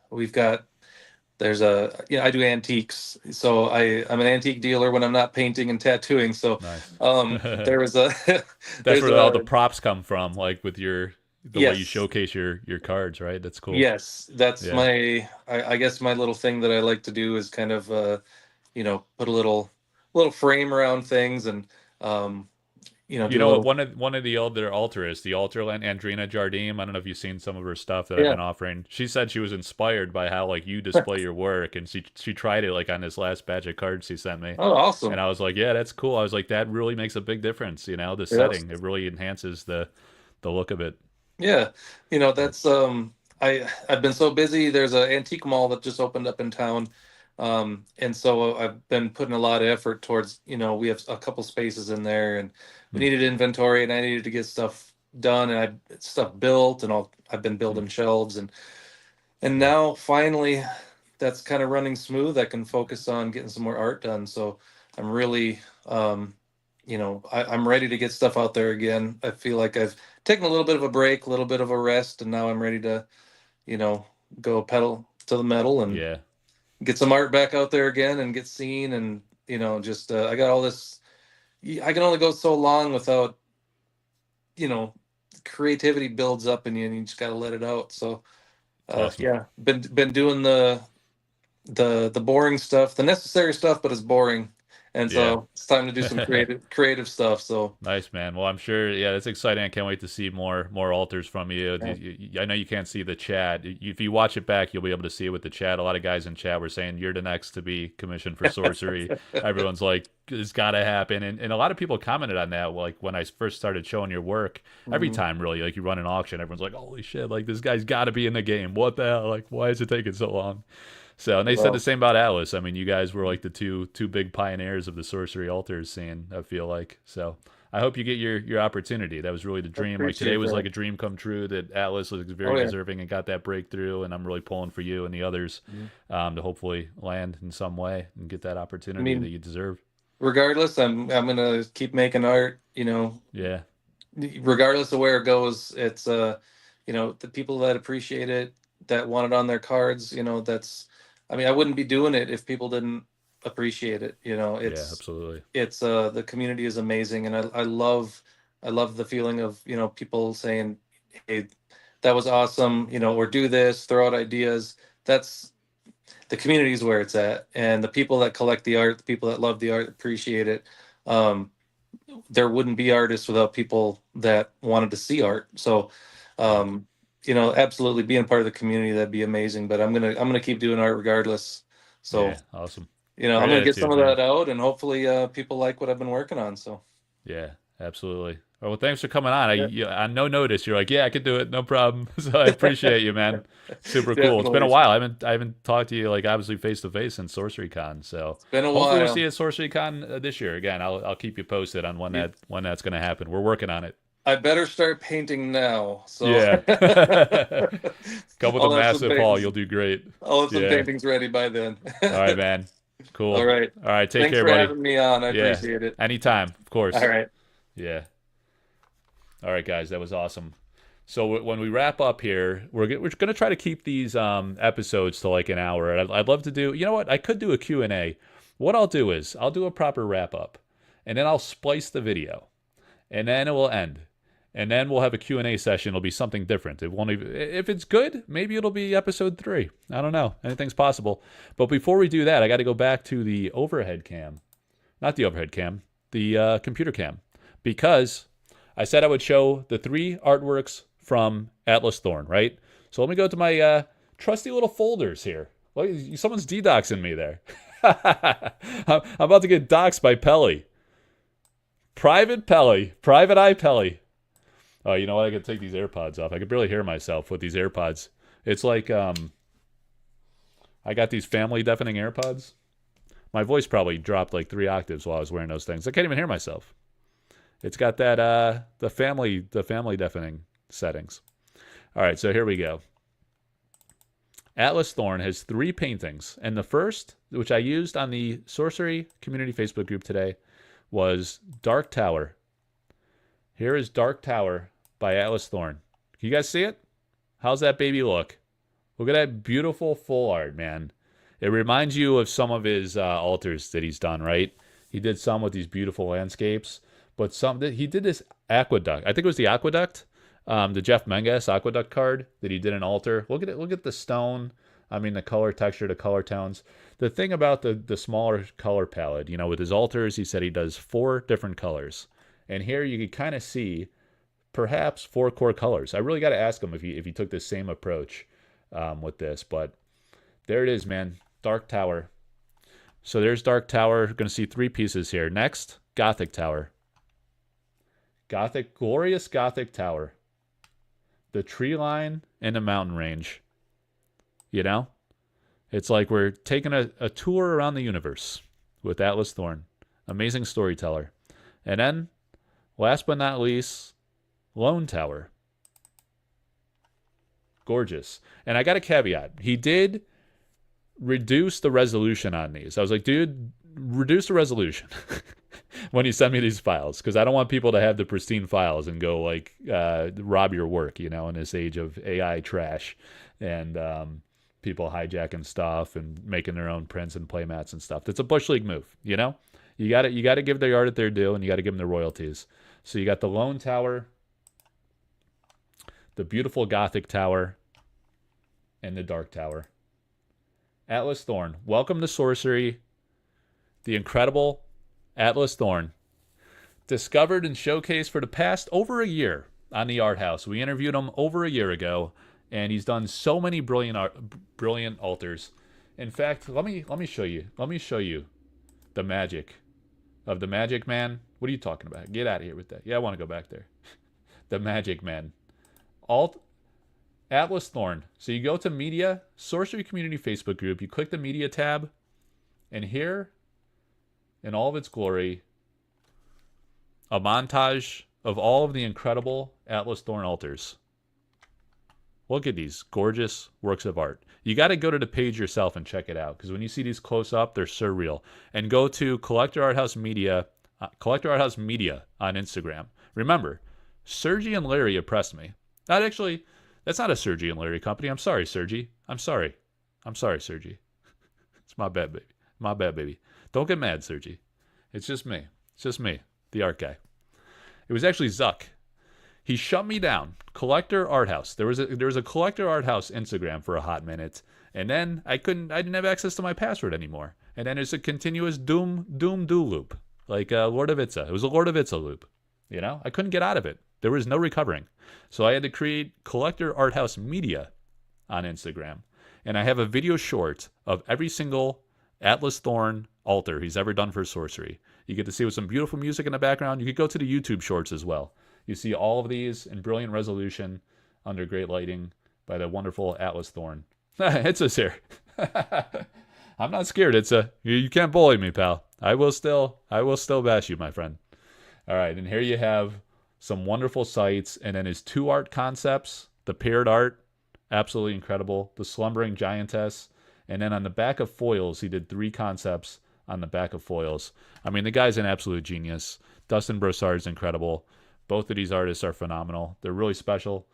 We've got there's a I do antiques, so I'm an antique dealer when I'm not painting and tattooing. So Nice. there was a That's there's where all the a props come from, like with the way you yes. showcase your cards, right? That's cool. Yes, that's Yeah. I guess my little thing that I like to do is kind of put a little frame around things, and um, You do a know what? little. One of the older alterists, the Alterland, Andrina Jardim. I don't know if you've seen some of her stuff that I've Yeah. been offering. She said she was inspired by how like you display your work, and she tried it like on this last batch of cards she sent me, Oh, and awesome. I was like, yeah, that's cool. I was like, that really makes a big difference. You know, the Yes. setting it really enhances the look of it. Yeah. But That's I've been so busy. There's an antique mall that just opened up in town. And so I've been putting a lot of effort towards, we have a couple spaces in there, and we hmm, needed inventory, and I needed to get stuff done, and stuff built, and I've been hmm, building shelves, and yeah, now finally that's kind of running smooth. I can focus on getting some more art done. So I'm really, I'm ready to get stuff out there again. I feel like I've taken a little bit of a break, a little bit of a rest, and now I'm ready to, you know, go pedal to the metal and yeah, get some art back out there again and get seen. And, just, I got all this, I can only go so long without, you know, creativity builds up in you, and you just got to let it out. So, awesome. yeah, been doing the boring stuff, the necessary stuff, but it's boring. And Yeah. so it's time to do some creative stuff. So Nice, man. Well, I'm sure. Yeah, that's exciting. I can't wait to see more alters from you. I know you can't see the chat. If you watch it back, you'll be able to see it with the chat. A lot of guys in chat were saying you're the next to be commissioned for sorcery. Everyone's like, it's got to happen, and a lot of people commented on that. Like when I first started showing your work, every mhm. time really, like you run an auction, everyone's like, holy shit, like this guy's got to be in the game. What the hell? Like, why is it taking so long? So, and they said the Well, same about Atlas. I mean, you guys were like the two big pioneers of the sorcery altars scene. I feel like so. I hope you get your opportunity. That was really the I dream. Like today appreciate was that. like a dream come true that Atlas was Oh very yeah. deserving and got that breakthrough. And I'm really pulling for you and the others Mhm. to hopefully land in some way and get that I opportunity that mean, you deserve. regardless, I'm gonna keep making art. Yeah, Regardless of where it goes, it's the people that appreciate it, that want it on their cards. That's, I mean, I wouldn't be doing it if people didn't appreciate it. yeah, It's absolutely. the community is amazing, and I love the feeling of people saying, hey, that was awesome, or do this, throw out ideas. That's the community is where it's at, and the people that collect the art, the people that love the art, appreciate it. um, there wouldn't be artists without people that wanted to see art. So Right. um, absolutely being part of the community, that'd be amazing. But I'm gonna keep doing art regardless. So Yeah, awesome. I'm Great gonna get some attitude, of man. that out, and hopefully people like what I've been working on. So Yeah, absolutely. Well, thanks for coming on. yeah, On no notice, you're like, yeah, I could do it, no problem. So I appreciate you, man. Super cool. It's been a definitely. while. I haven't talked to you like obviously face to face since SorceryCon. So It's been a hopefully we'll see while. you at SorceryCon this year. Again, I'll keep you posted on You, when that's going to happen. We're working on it. I better start painting now. So Yeah. Come with a I'll have some massive haul. paintings. You'll do great. I'll have some Yeah. paintings ready by then. All right, man. Cool. All right. All right. Take Thanks care, for buddy. having me on. I Yeah. appreciate it. Anytime, of course. All right. Yeah. All right, guys. That was awesome. So when we wrap up here, we're gonna try to keep these episodes to like an hour. And I'd love to do. You know what? I could do a Q&A. What I'll do is I'll do a proper wrap up, and then I'll splice the video, and then it will end. And then we'll have a Q&A session. It'll be something different. It won't even, if it's good, maybe it'll be episode 3. I don't know. Anything's possible. But before we do that, I got to go back to the overhead cam. Not the overhead cam, the computer cam. Because I said I would show the 3 artworks from Atlas Thorn, right? So let me go to my trusty little folders here. Well, someone's DDoXing me there. I'm about to get doxxed by Pelly. Private Eye Pelly. Oh, you know what? I could take these AirPods off. I could barely hear myself with these AirPods. It's like I got these family deafening AirPods. My voice probably dropped like 3 octaves while I was wearing those things. I can't even hear myself. It's got that the family deafening settings. All right, so here we go. Atlas Thorn has 3 paintings, and the first, which I used on the Sorcery community Facebook group today, was Dark Tower. Here is Dark Tower by Atlas Thorn. Can you guys see it? How's that baby look? Look at that beautiful full art, man. It reminds you of some of his altars that he's done, right? He did some with these beautiful landscapes, but he did this aqueduct. I think it was the aqueduct, the Jeff Menges aqueduct card that he did an altar. Look at it. Look at the stone. I mean, the color texture, the color tones. The thing about the smaller color palette, you know, with his altars, he said he does 4 different colors. And here you can kind of see perhaps 4 core colors. I really got to ask him if he took the same approach with this. But there it is, man. Dark Tower. So there's Dark Tower. We're going to see 3 pieces here. Next, Gothic Tower. Glorious Gothic Tower. The tree line and the mountain range. You know? It's like we're taking a tour around the universe with Atlas Thorn. Amazing storyteller. And then, last but not least, Lone Tower. Gorgeous. And I got a caveat. He did reduce the resolution on these. I was like, dude, reduce the resolution when you send me these files, because I don't want people to have the pristine files and go like rob your work, you know, in this age of AI trash and people hijacking stuff and making their own prints and playmats and stuff. That's a Bush League move, you know? You got to give the art their due, and you got to give them their royalties. So you got the Lone Tower, the beautiful Gothic Tower, and the Dark Tower. Atlas Thorn, welcome to Sorcery. The incredible Atlas Thorn, discovered and showcased for the past over a year on the Arthouse. We interviewed him over a year ago, and he's done so many brilliant altars. In fact, let me show you. Let me show you the magic of the Magic Man. What are you talking about? Get out of here with that. Yeah, I want to go back there. The Magic Man. Atlas Thorn. So you go to Media, Sorcery Community Facebook group, you click the Media tab, and here, in all of its glory, a montage of all of the incredible Atlas Thorn altars. Look at these gorgeous works of art. You got to go to the page yourself and check it out, because when you see these close up, they're surreal. And go to Collector Arthouse Media on Instagram. Remember, Sergi and Larry oppressed me. That's not a Sergi and Larry company. I'm sorry, Sergi. I'm sorry, Sergi. It's my bad, baby. My bad, baby. Don't get mad, Sergi. It's just me. It's just me, the art guy. It was actually Zuck. He shut me down. Collector Arthouse. There was a Collector Arthouse Instagram for a hot minute, and then I didn't have access to my password anymore. And then it's a continuous do loop, like Lord of Itza. It was a Lord of Itza loop. You know, I couldn't get out of it. There was no recovering. So I had to create Collector Arthouse Media on Instagram, and I have a video short of every single Atlas Thorn altar he's ever done for Sorcery. You get to see with some beautiful music in the background. You could go to the YouTube shorts as well. You see all of these in brilliant resolution under great lighting by the wonderful Atlas Thorn. Itza's here. I'm not scared, Itza. You can't bully me, pal. I will still bash you, my friend. All right, and here you have some wonderful sights, and then his 2 art concepts, the paired art, absolutely incredible, the slumbering giantess, and then on the back of foils, he did 3 concepts on the back of foils. I mean, the guy's an absolute genius. Dustin Brossard is incredible. Both of these artists are phenomenal. They're really special.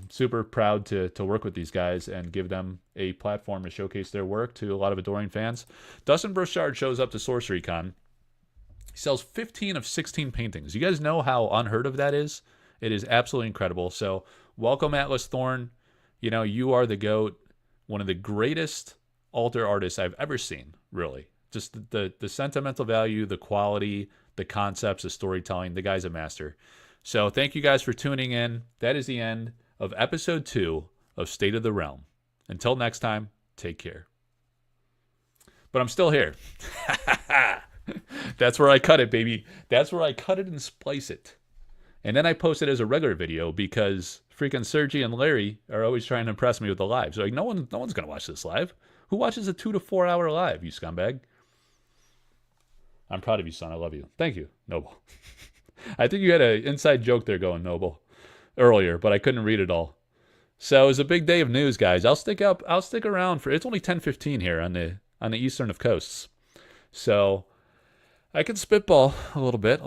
Super proud to work with these guys and give them a platform to showcase their work to a lot of adoring fans. Dustin Brossard shows up to SorceryCon. He sells 15 of 16 paintings. You guys know how unheard of that is? It is absolutely incredible. So welcome, Atlas Thorn. You know, you are the GOAT. One of the greatest altar artists I've ever seen, really. Just the sentimental value, the quality, the concepts, the storytelling. The guy's a master. So thank you guys for tuning in. That is the end of episode 2 of State of the Realm. Until next time, take care. But I'm still here. That's where I cut it, baby. That's where I cut it and splice it. And then I post it as a regular video because freaking Sergi and Larry are always trying to impress me with the live. So like, no one's going to watch this live. Who watches a 2 to 4 hour live, you scumbag? I'm proud of you, son. I love you. Thank you, Noble. I think you had an inside joke there going, Noble, earlier, but I couldn't read it all. So it was a big day of news, guys. I'll stick around for, it's only 10:15 here on the eastern of coasts. So I could spitball a little bit.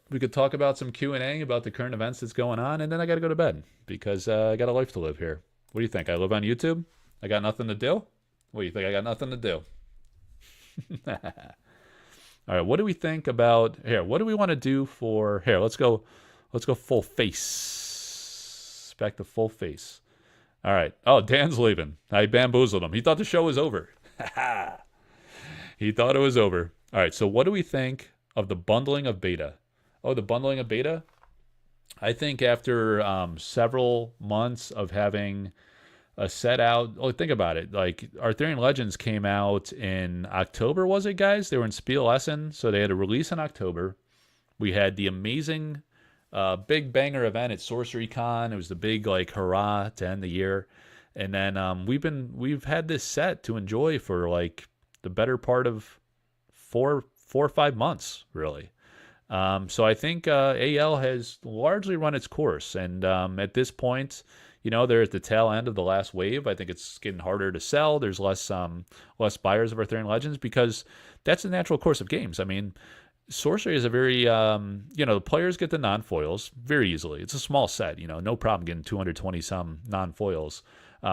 We could talk about some Q&A about the current events that's going on, and then I got to go to bed because I got a life to live here. What do you think? I live on YouTube? I got nothing to do? What do you think? I got nothing to do. All right, what do we think about here? What do we want to do for here? Let's go full face. Back to full face. All right. Oh, Dan's leaving. I bamboozled him. He thought the show was over. He thought it was over. All right, so what do we think of the bundling of beta? Oh, the bundling of beta? I think after several months of having a set out, oh, think about it. Like, Arthurian Legends came out in October, was it, guys? They were in Spiel Essen, so they had a release in October. We had the amazing big banger event at SorceryCon. It was the big, like, hurrah to end the year. And then we've had this set to enjoy for, like, the better part of four or 5 months, really. So I think AL has largely run its course. And at this point, you know, they're at the tail end of the last wave. I think it's getting harder to sell. There's less buyers of Arthurian Legends because that's the natural course of games. I mean, Sorcery is a very, the players get the non-foils very easily. It's a small set, no problem getting 220-some non-foils.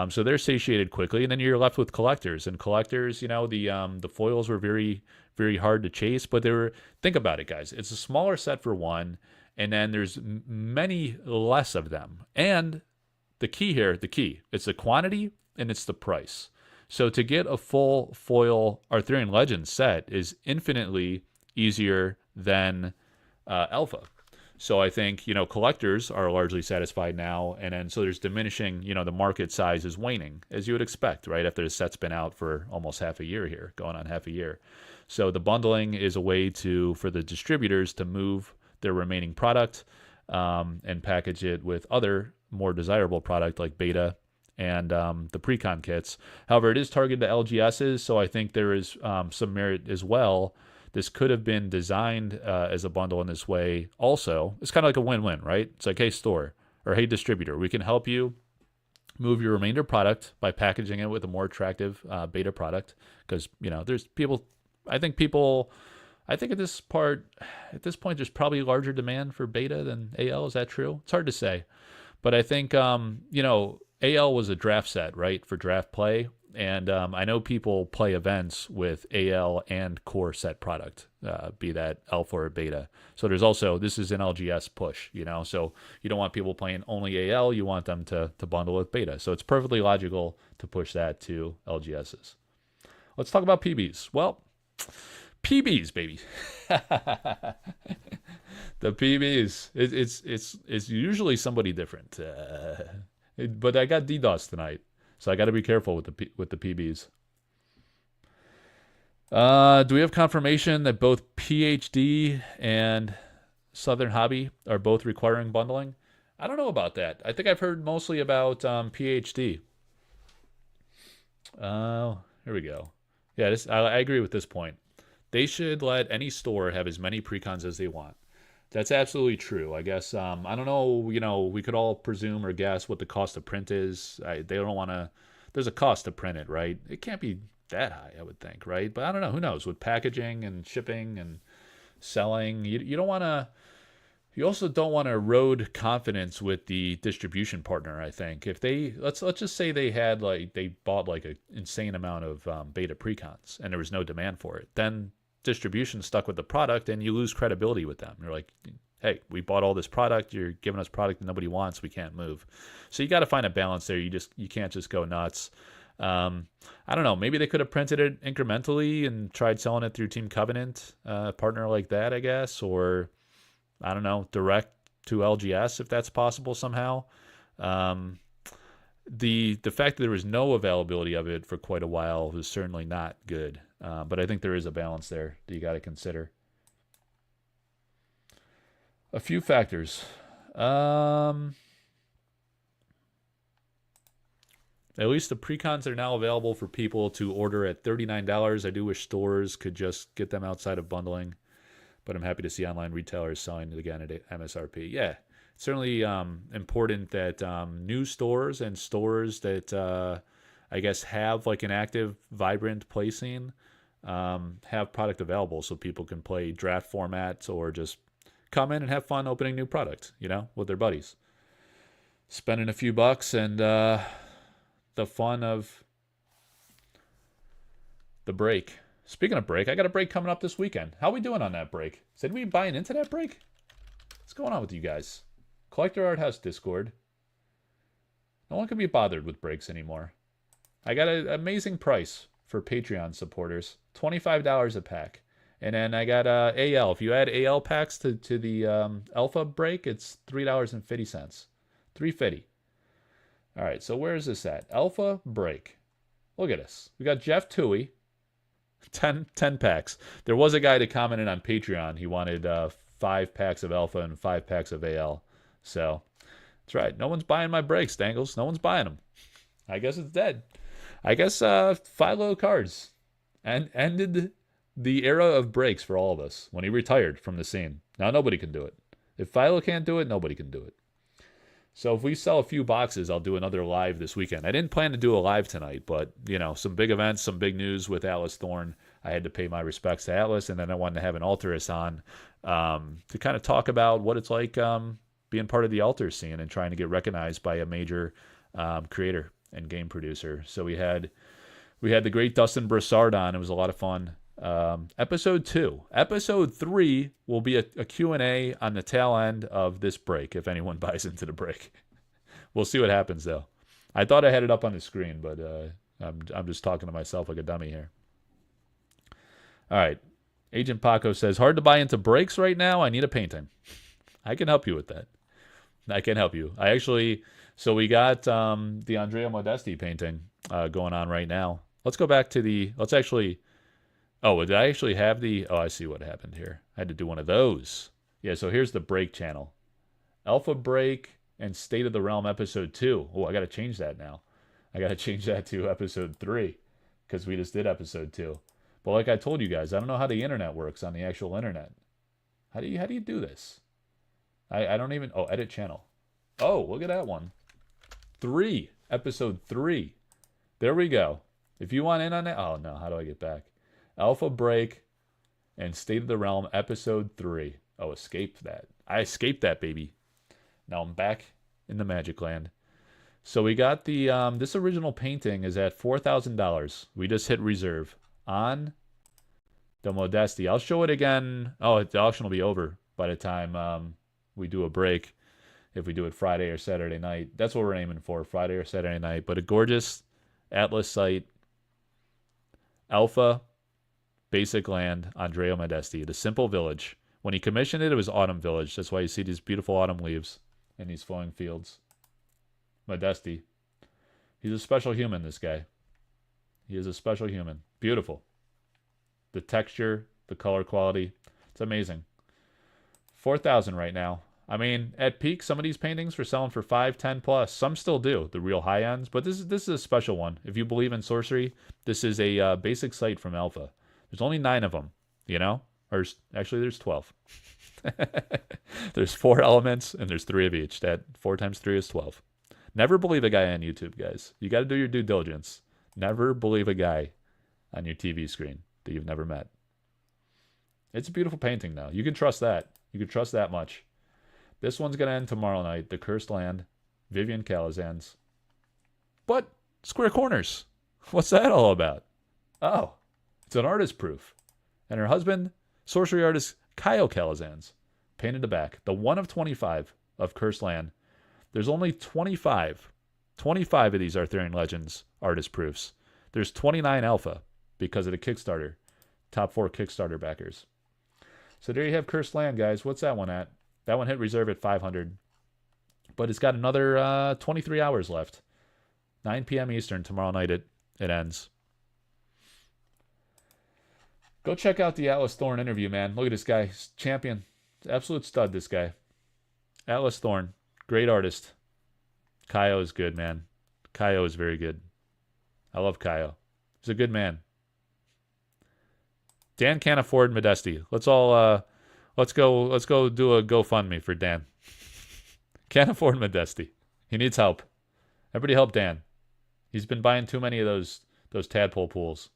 So they're satiated quickly, and then you're left with collectors. And collectors, the foils were very, very hard to chase. But think about it, guys. It's a smaller set for one, and then there's many less of them. And the key, it's the quantity and it's the price. So to get a full foil Arthurian Legends set is infinitely easier than alpha. So I think, collectors are largely satisfied now. And then so there's diminishing, the market size is waning, as you would expect, right? After the set's been out for almost half a year here, going on half a year. So the bundling is a way for the distributors to move their remaining product and package it with other more desirable product like beta and the pre-con kits. However, it is targeted to LGSs, so I think there is some merit as well. This could have been designed as a bundle in this way also. It's kind of like a win-win, right? It's like, hey, store, or hey, distributor, we can help you move your remainder product by packaging it with a more attractive beta product. Because, there's people, I think at this point, there's probably larger demand for beta than AL. Is that true? It's hard to say. But I think, AL was a draft set, right, for draft play. And I know people play events with AL and core set product, be that alpha or beta. So there's also, this is an LGS push, so you don't want people playing only AL. You want them to bundle with beta. So it's perfectly logical to push that to LGSs. Let's talk about PBs. Well, PBs, baby. The PBs, it's usually somebody different, but I got DDoS tonight, so I got to be careful with the PBs. Do we have confirmation that both PhD and Southern Hobby are both requiring bundling? I don't know about that. I think I've heard mostly about PhD. Here we go. Yeah, I agree with this point. They should let any store have as many precons as they want. That's absolutely true. I guess, I don't know, we could all presume or guess what the cost of print is. They don't want to, there's a cost to print it, right? It can't be that high, I would think, right? But I don't know. Who knows? With packaging and shipping and selling, you don't want to. You also don't want to erode confidence with the distribution partner. I think if they let's just say they bought like an insane amount of beta precons and there was no demand for it, then distribution stuck with the product and you lose credibility with them. You're like, hey, we bought all this product. You're giving us product that nobody wants. We can't move. So you got to find a balance there. You can't just go nuts. I don't know. Maybe they could have printed it incrementally and tried selling it through Team Covenant, partner like that, I guess, or I don't know, direct to LGS if that's possible somehow. The fact that there was no availability of it for quite a while was certainly not good. But I think there is a balance there that you got to consider. A few factors. At least the precons are now available for people to order at $39. I do wish stores could just get them outside of bundling, but I'm happy to see online retailers selling it again at MSRP. Yeah, it's certainly important that new stores and stores that I guess have like an active, vibrant play scene have product available so people can play draft formats or just come in and have fun opening new product, with their buddies. Spending a few bucks and the fun of the break. Speaking of break, I got a break coming up this weekend. How are we doing on that break? Said we buying into that break? What's going on with you guys? Collector Arthouse Discord. No one can be bothered with breaks anymore. I got an amazing price for Patreon supporters. $25 a pack. And then I got AL. If you add AL packs to the Alpha break, it's $3.50. $3.50. All right, so where is this at? Alpha break. Look at us. We got Jeff Toohey. 10 packs. There was a guy that commented on Patreon. He wanted 5 packs of Alpha and 5 packs of AL. So, that's right. No one's buying my breaks, Dangles. No one's buying them. I guess it's dead. I guess Philo Cards ended the era of breaks for all of us when he retired from the scene. Now nobody can do it. If Philo can't do it, nobody can do it. So if we sell a few boxes, I'll do another live this weekend. I didn't plan to do a live tonight, but, some big events, some big news with Atlas Thorn. I had to pay my respects to Atlas, and then I wanted to have an alterist on to kind of talk about what it's like being part of the alter scene and trying to get recognized by a major creator and game producer. So we had the great Dustin Brossard on. It was a lot of fun. Episode 2. Episode 3 will be a Q&A on the tail end of this break, if anyone buys into the break. We'll see what happens, though. I thought I had it up on the screen, but I'm just talking to myself like a dummy here. All right. Agent Paco says, hard to buy into breaks right now. I need a painting. I can help you with that. I can help you. So we got the Andrea Modesti painting going on right now. Let's go back to Oh, did I actually have Oh, I see what happened here. I had to do one of those. Yeah, so here's the break channel. Alpha Break and State of the Realm episode 2. Oh, I got to change that now. I got to change that to episode 3 because we just did episode 2. But like I told you guys, I don't know how the internet works on the actual internet. How do you do this? I don't even... Oh, edit channel. Oh, look at that one. 3. Episode 3. There we go. If you want in on it... Oh, no. How do I get back? Alpha Break and State of the Realm episode 3. Oh, escaped that. I escaped that, baby. Now I'm back in the Magic Land. So we got the this original painting is at $4,000. We just hit reserve on the Modesti. I'll show it again. Oh, the auction will be over by the time we do a break. If we do it Friday or Saturday night. That's what we're aiming for, Friday or Saturday night. But a gorgeous Atlas site. Alpha Basic Land, Andrea Modesti, the simple village. When he commissioned it, it was Autumn Village. That's why you see these beautiful autumn leaves in these flowing fields. Modesti. He's a special human, this guy. He is a special human. Beautiful. The texture, the color quality. It's amazing. 4,000 right now. I mean, at peak, some of these paintings were selling for 5, 10 plus. Some still do, the real high ends. But this is a special one. If you believe in sorcery, this is a basic site from Alpha. There's only 9 of them, Or actually, there's 12. There's 4 elements, and there's 3 of each. That 4 times 3 is 12. Never believe a guy on YouTube, guys. You got to do your due diligence. Never believe a guy on your TV screen that you've never met. It's a beautiful painting, though. You can trust that. You can trust that much. This one's going to end tomorrow night. The Cursed Land, Vivian Calazans. But square corners. What's that all about? Oh, it's an artist proof. And her husband, sorcery artist Kyle Calazans, painted the back. The 1 of 25 of Cursed Land. There's only 25 of these Arthurian Legends artist proofs. There's 29 alpha because of the Kickstarter. Top 4 Kickstarter backers. So there you have Cursed Land, guys. What's that one at? That one hit reserve at 500. But it's got another 23 hours left. 9 p.m. Eastern tomorrow night it ends. Go check out the Atlas Thorn interview, man. Look at this guy. He's champion. Absolute stud, this guy. Atlas Thorn. Great artist. Kaio is good, man. Kaio is very good. I love Kaio. He's a good man. Dan can't afford Modesty. Let's go do a GoFundMe for Dan. Can't afford Modesty. He needs help. Everybody help Dan. He's been buying too many of those tadpole pools.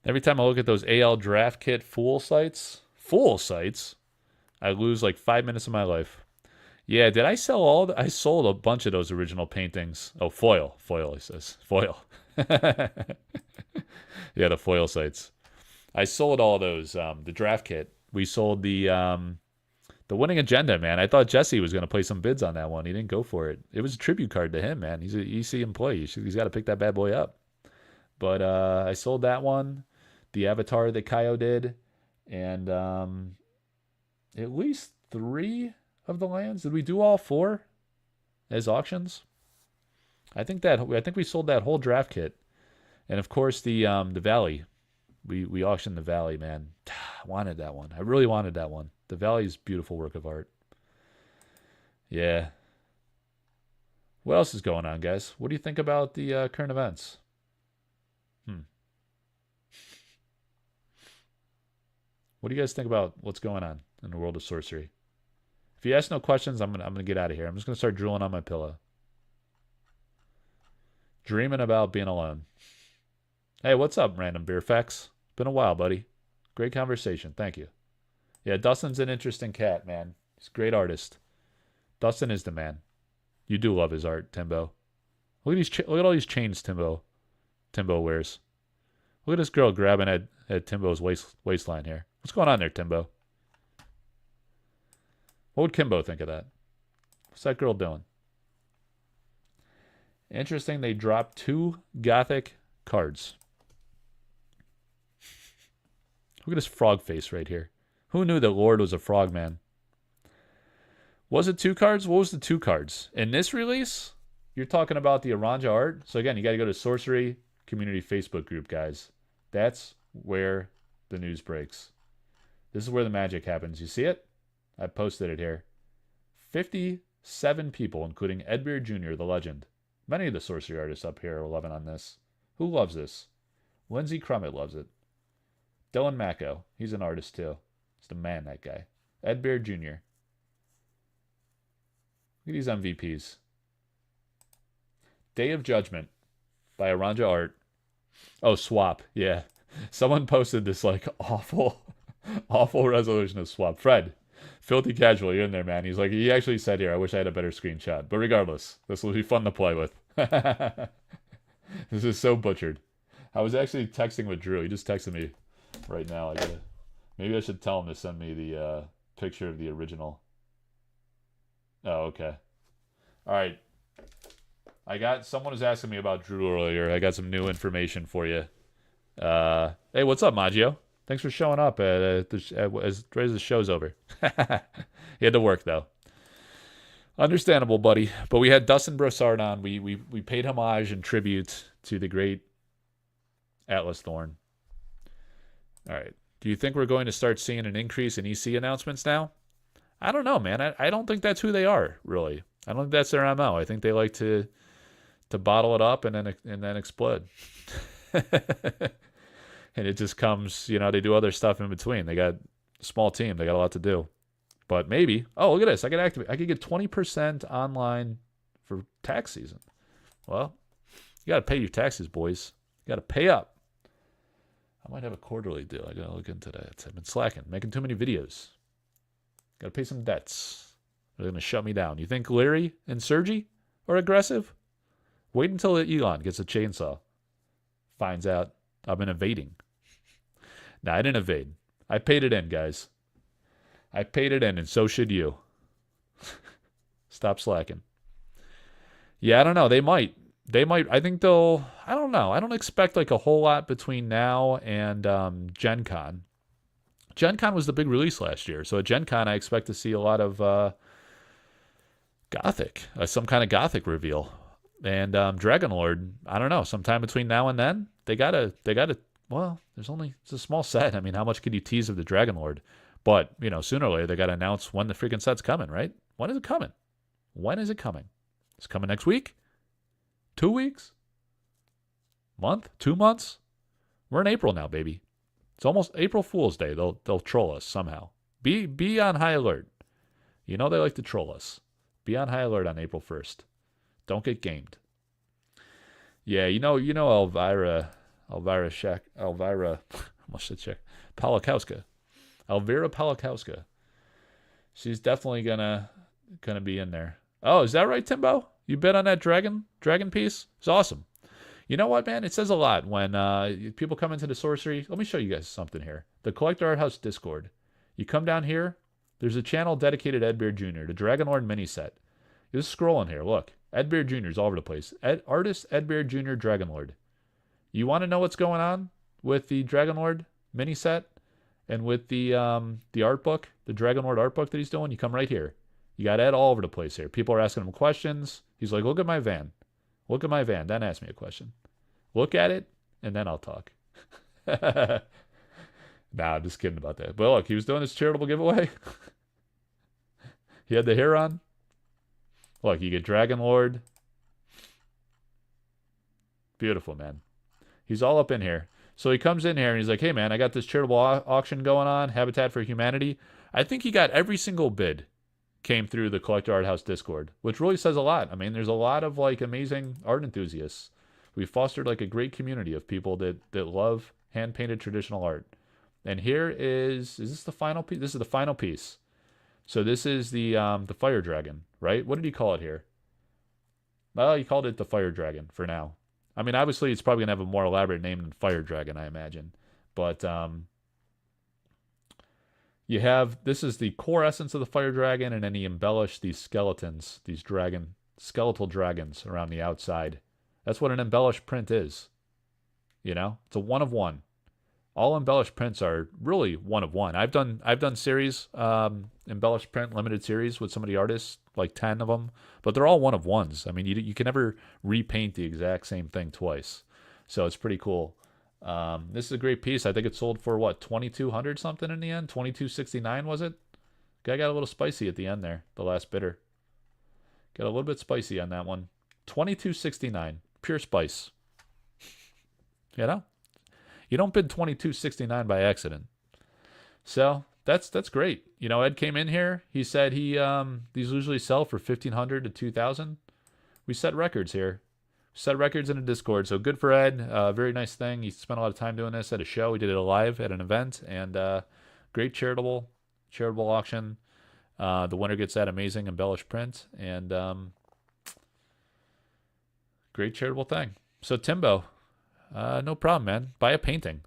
Every time I look at those AL draft kit full sites, I lose like 5 minutes of my life. Yeah, did I sell I sold a bunch of those original paintings. Oh, foil, he says. Foil. Yeah, the foil sites. I sold all those. The draft kit. We sold the Winning Agenda, man. I thought Jesse was going to play some bids on that one. He didn't go for it. It was a tribute card to him, man. He's an EC employee. He's got to pick that bad boy up. But I sold that one. The Avatar that Kaio did. And at least 3 of the lands. Did we do all 4 as auctions? I think we sold that whole draft kit. And of course the Valley. We auctioned the Valley, man. I wanted that one. I really wanted that one. The Valley is a beautiful work of art. Yeah. What else is going on, guys? What do you think about the current events? What do you guys think about what's going on in the world of sorcery? If you ask no questions, I'm gonna get out of here. I'm just gonna start drooling on my pillow. Dreaming about being alone. Hey, what's up, Random Beer Facts? Been a while, buddy. Great conversation. Thank you. Yeah, Dustin's an interesting cat, man. He's a great artist. Dustin is the man. You do love his art, Timbo. Look at all these chains Timbo wears. Look at this girl grabbing at Timbo's waistline here. What's going on there, Timbo? What would Kimbo think of that? What's that girl doing? Interesting, they dropped 2 Gothic cards. Look at this frog face right here. Who knew that Lord was a frog man? Was it 2 cards? What was the 2 cards? In this release, you're talking about the Aranja art. So again, you got to go to Sorcery Community Facebook group, guys. That's where the news breaks. This is where the magic happens. You see it? I posted it here. 57 people, including Ed Beard Jr., the legend. Many of the sorcery artists up here are loving on this. Who loves this? Lindsay Crummett loves it. Dylan Macco. He's an artist too. He's the man, that guy. Ed Beard Jr. Look at these MVPs. Day of Judgment by Aranja Art. Oh, Swap. Yeah. Someone posted this like awful resolution of Swap. Fred, filthy casual, you're in there, man. He actually said here, I wish I had a better screenshot. But regardless, this will be fun to play with. This is so butchered. I was actually texting with Drew. He just texted me right now. Maybe I should tell him to send me the picture of the original. Oh, okay. All right. Someone was asking me about Drew earlier. I got some new information for you. Hey, what's up, Maggio? Thanks for showing up as the show's over. He had to work, though. Understandable, buddy. But we had Dustin Brossard on. We paid homage and tribute to the great Atlas Thorn. All right. Do you think we're going to start seeing an increase in EC announcements now? I don't know, man. I don't think that's who they are, really. I don't think that's their MO. I think they like to bottle it up and then explode. And it just comes, they do other stuff in between. They got a small team. They got a lot to do. But maybe. Oh, look at this. I could get 20% online for tax season. Well, you got to pay your taxes, boys. Got to pay up. I might have a quarterly deal. I got to look into that. I've been slacking, making too many videos. Got to pay some debts. They're going to shut me down. You think Larry and Sergi are aggressive? Wait until Elon gets a chainsaw. Finds out I've been evading. Nah, I didn't evade. I paid it in, guys. I paid it in, and so should you. Stop slacking. Yeah, I don't know. They might. I think they'll. I don't know. I don't expect like a whole lot between now and Gen Con. Gen Con was the big release last year. So at Gen Con, I expect to see a lot of Gothic. Some kind of Gothic reveal. And Dragonlord, I don't know. Sometime between now and then, they gotta. Well, it's a small set. I mean, how much could you tease of the Dragonlord? But, sooner or later, they got to announce when the freaking set's coming, right? When is it coming? When is it coming? It's coming next week? 2 weeks? Month? 2 months? We're in April now, baby. It's almost April Fool's Day. They'll troll us somehow. Be on high alert. They like to troll us. Be on high alert on April 1st. Don't get gamed. Yeah, Elvira Polakowska. Elvira Polakowska. She's definitely gonna be in there. Oh, is that right, Timbo? You bet on that dragon piece? It's awesome. You know what, man? It says a lot when people come into the sorcery. Let me show you guys something here. The Collector Arthouse Discord. You come down here. There's a channel dedicated to Ed Bear Jr., the Dragonlord mini set. You're just scrolling here. Look, Ed Bear Jr. is all over the place. Artist Ed Bear Jr. Dragonlord. You want to know what's going on with the Dragonlord mini set and with the art book, the Dragonlord art book that he's doing? You come right here. You got Ed all over the place here. People are asking him questions. He's like, look at my van. Look at my van. Then ask me a question. Look at it, and then I'll talk. Nah, I'm just kidding about that. But look, he was doing his charitable giveaway. He had the hair on. Look, you get Dragonlord. Beautiful, man. He's all up in here. So he comes in here and he's like, hey, man, I got this charitable auction going on, Habitat for Humanity. I think he got every single bid came through the Collector Arthouse Discord, which really says a lot. I mean, there's a lot of like amazing art enthusiasts. We've fostered like a great community of people that love hand-painted traditional art. And here is this the final piece? This is the final piece. So this is the Fire Dragon, right? What did he call it here? Well, he called it the Fire Dragon for now. I mean, obviously, it's probably going to have a more elaborate name than Fire Dragon, I imagine. But you have, this is the core essence of the Fire Dragon, and then he embellished these skeletons, these skeletal dragons around the outside. That's what an embellished print is. It's a one of one. All embellished prints are really one of one. I've done series, embellished print limited series with some of the artists, like 10 of them, but they're all one of ones. I mean, you can never repaint the exact same thing twice, so it's pretty cool. This is a great piece. I think it sold for what, 2,200 something in the end. 2,269 was it? Guy got a little spicy at the end there. The last bidder got a little bit spicy on that one. 2,269, pure spice. You don't bid 22.69 by accident. So that's great. Ed came in here. He said these usually sell for 1,500 to 2,000. We set records here. Set records in the Discord. So good for Ed. Very nice thing. He spent a lot of time doing this at a show. He did it live at an event, and great charitable auction. The winner gets that amazing embellished print, and great charitable thing. So Timbo. No problem, man. Buy a painting.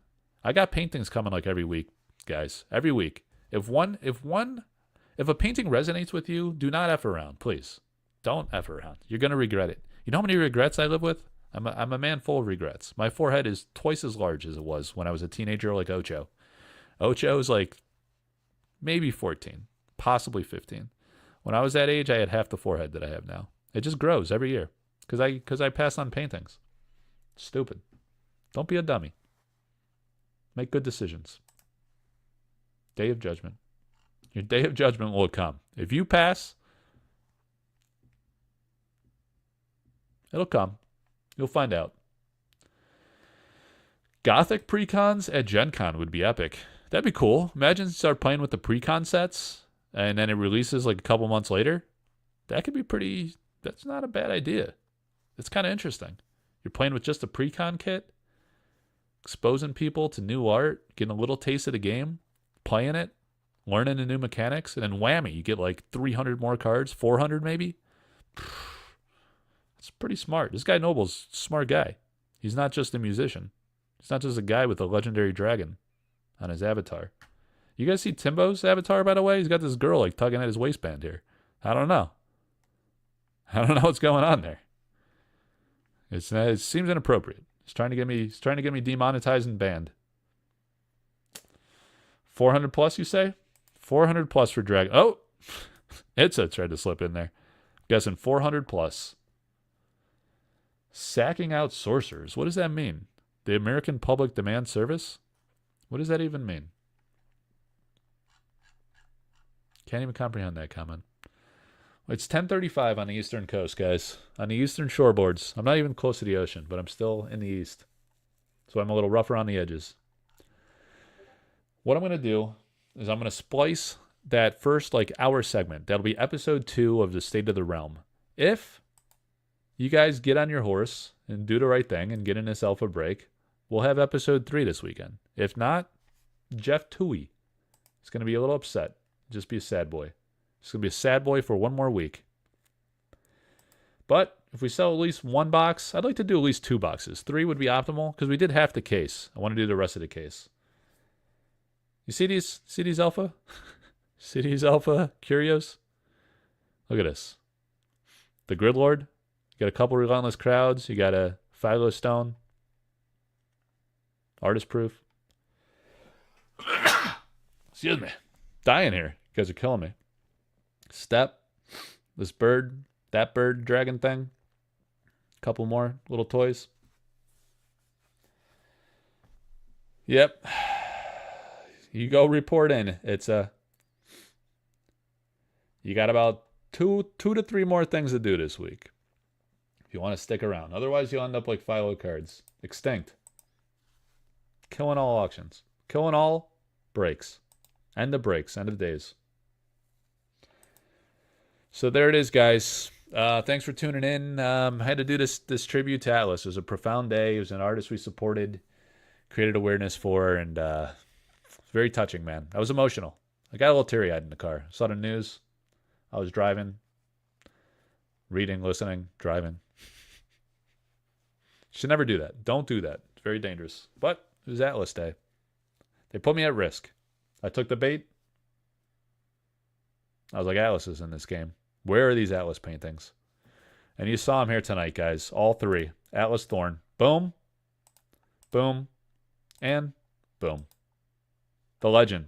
I got paintings coming like every week, guys. Every week. If a painting resonates with you, do not F around, please. Don't F around. You're gonna regret it. You know how many regrets I live with? I'm a man full of regrets. My forehead is twice as large as it was when I was a teenager like Ocho. Ocho is like maybe 14, possibly 15. When I was that age, I had half the forehead that I have now. It just grows every year because I pass on paintings. Stupid. Don't be a dummy. Make good decisions. Day of judgment. Your day of judgment will come. If you pass, it'll come. You'll find out. Gothic precons at Gen Con would be epic. That'd be cool. Imagine start playing with the precon sets and then it releases like a couple months later. That could be pretty... That's not a bad idea. It's kind of interesting. You're playing with just a precon kit exposing people to new art, getting a little taste of the game, playing it, learning the new mechanics, and then whammy, you get like 300 more cards, 400 maybe. It's pretty smart. This guy Noble's a smart guy. He's not just a musician. He's not just a guy with a legendary dragon on his avatar. You guys see Timbo's avatar, by the way? He's got this girl like tugging at his waistband here. I don't know. I don't know what's going on there. It seems inappropriate. He's trying to get me demonetized and banned. 400 plus, you say? 400 plus for dragon. Oh, Itza tried to slip in there. I'm guessing 400 plus. Sacking out sorcerers. What does that mean? The American Public Demand Service? What does that even mean? Can't even comprehend that comment. It's 10:35 on the eastern coast, guys. On the eastern shoreboards. I'm not even close to the ocean, but I'm still in the east. So I'm a little rougher on the edges. What I'm going to do is I'm going to splice that first hour segment. That'll be episode 2 of the State of the Realm. If you guys get on your horse and do the right thing and get in this alpha break, we'll have episode 3 this weekend. If not, Jeff Toohey is going to be a little upset. Just be a sad boy. It's going to be a sad boy for one more week. But if we sell at least 1 box, I'd like to do at least 2 boxes. 3 would be optimal because we did half the case. I want to do the rest of the case. You see these alpha? See these alpha curios? Look at this. The Gridlord. You got a couple Relentless Crowds. You got a Philo Stone. Artist proof. Excuse me. Dying here. You guys are killing me. Step. This bird. That bird dragon thing. Couple more little toys. Yep. You go report in. It's you got about two to 3 more things to do this week. If you want to stick around. Otherwise, you'll end up like Philo cards. Extinct. Killing all auctions. Killing all breaks. End of breaks. End of days. So there it is, guys. Thanks for tuning in. I had to do this tribute to Atlas. It was a profound day. It was an artist we supported, created awareness for, and very touching, man. I was emotional. I got a little teary-eyed in the car. Saw the news. I was driving, reading, listening, driving. Should never do that. Don't do that. It's very dangerous. But it was Atlas Day. They put me at risk. I took the bait. I was like, Atlas is in this game. Where are these Atlas paintings? And you saw them here tonight, guys. All 3. Atlas Thorn. Boom. Boom. And boom. The legend.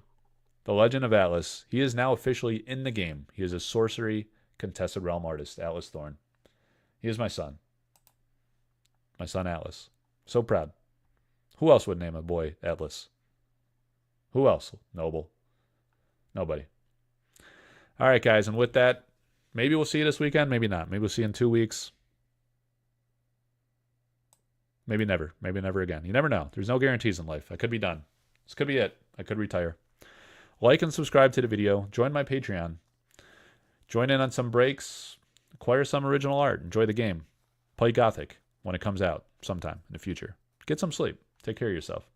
The legend of Atlas. He is now officially in the game. He is a sorcery contested realm artist, Atlas Thorn. He is my son. My son Atlas. So proud. Who else would name a boy Atlas? Who else? Noble. Nobody. All right, guys. And with that, maybe we'll see you this weekend. Maybe not. Maybe we'll see you in 2 weeks. Maybe never. Maybe never again. You never know. There's no guarantees in life. I could be done. This could be it. I could retire. Like and subscribe to the video. Join my Patreon. Join in on some breaks. Acquire some original art. Enjoy the game. Play Gothic when it comes out sometime in the future. Get some sleep. Take care of yourself.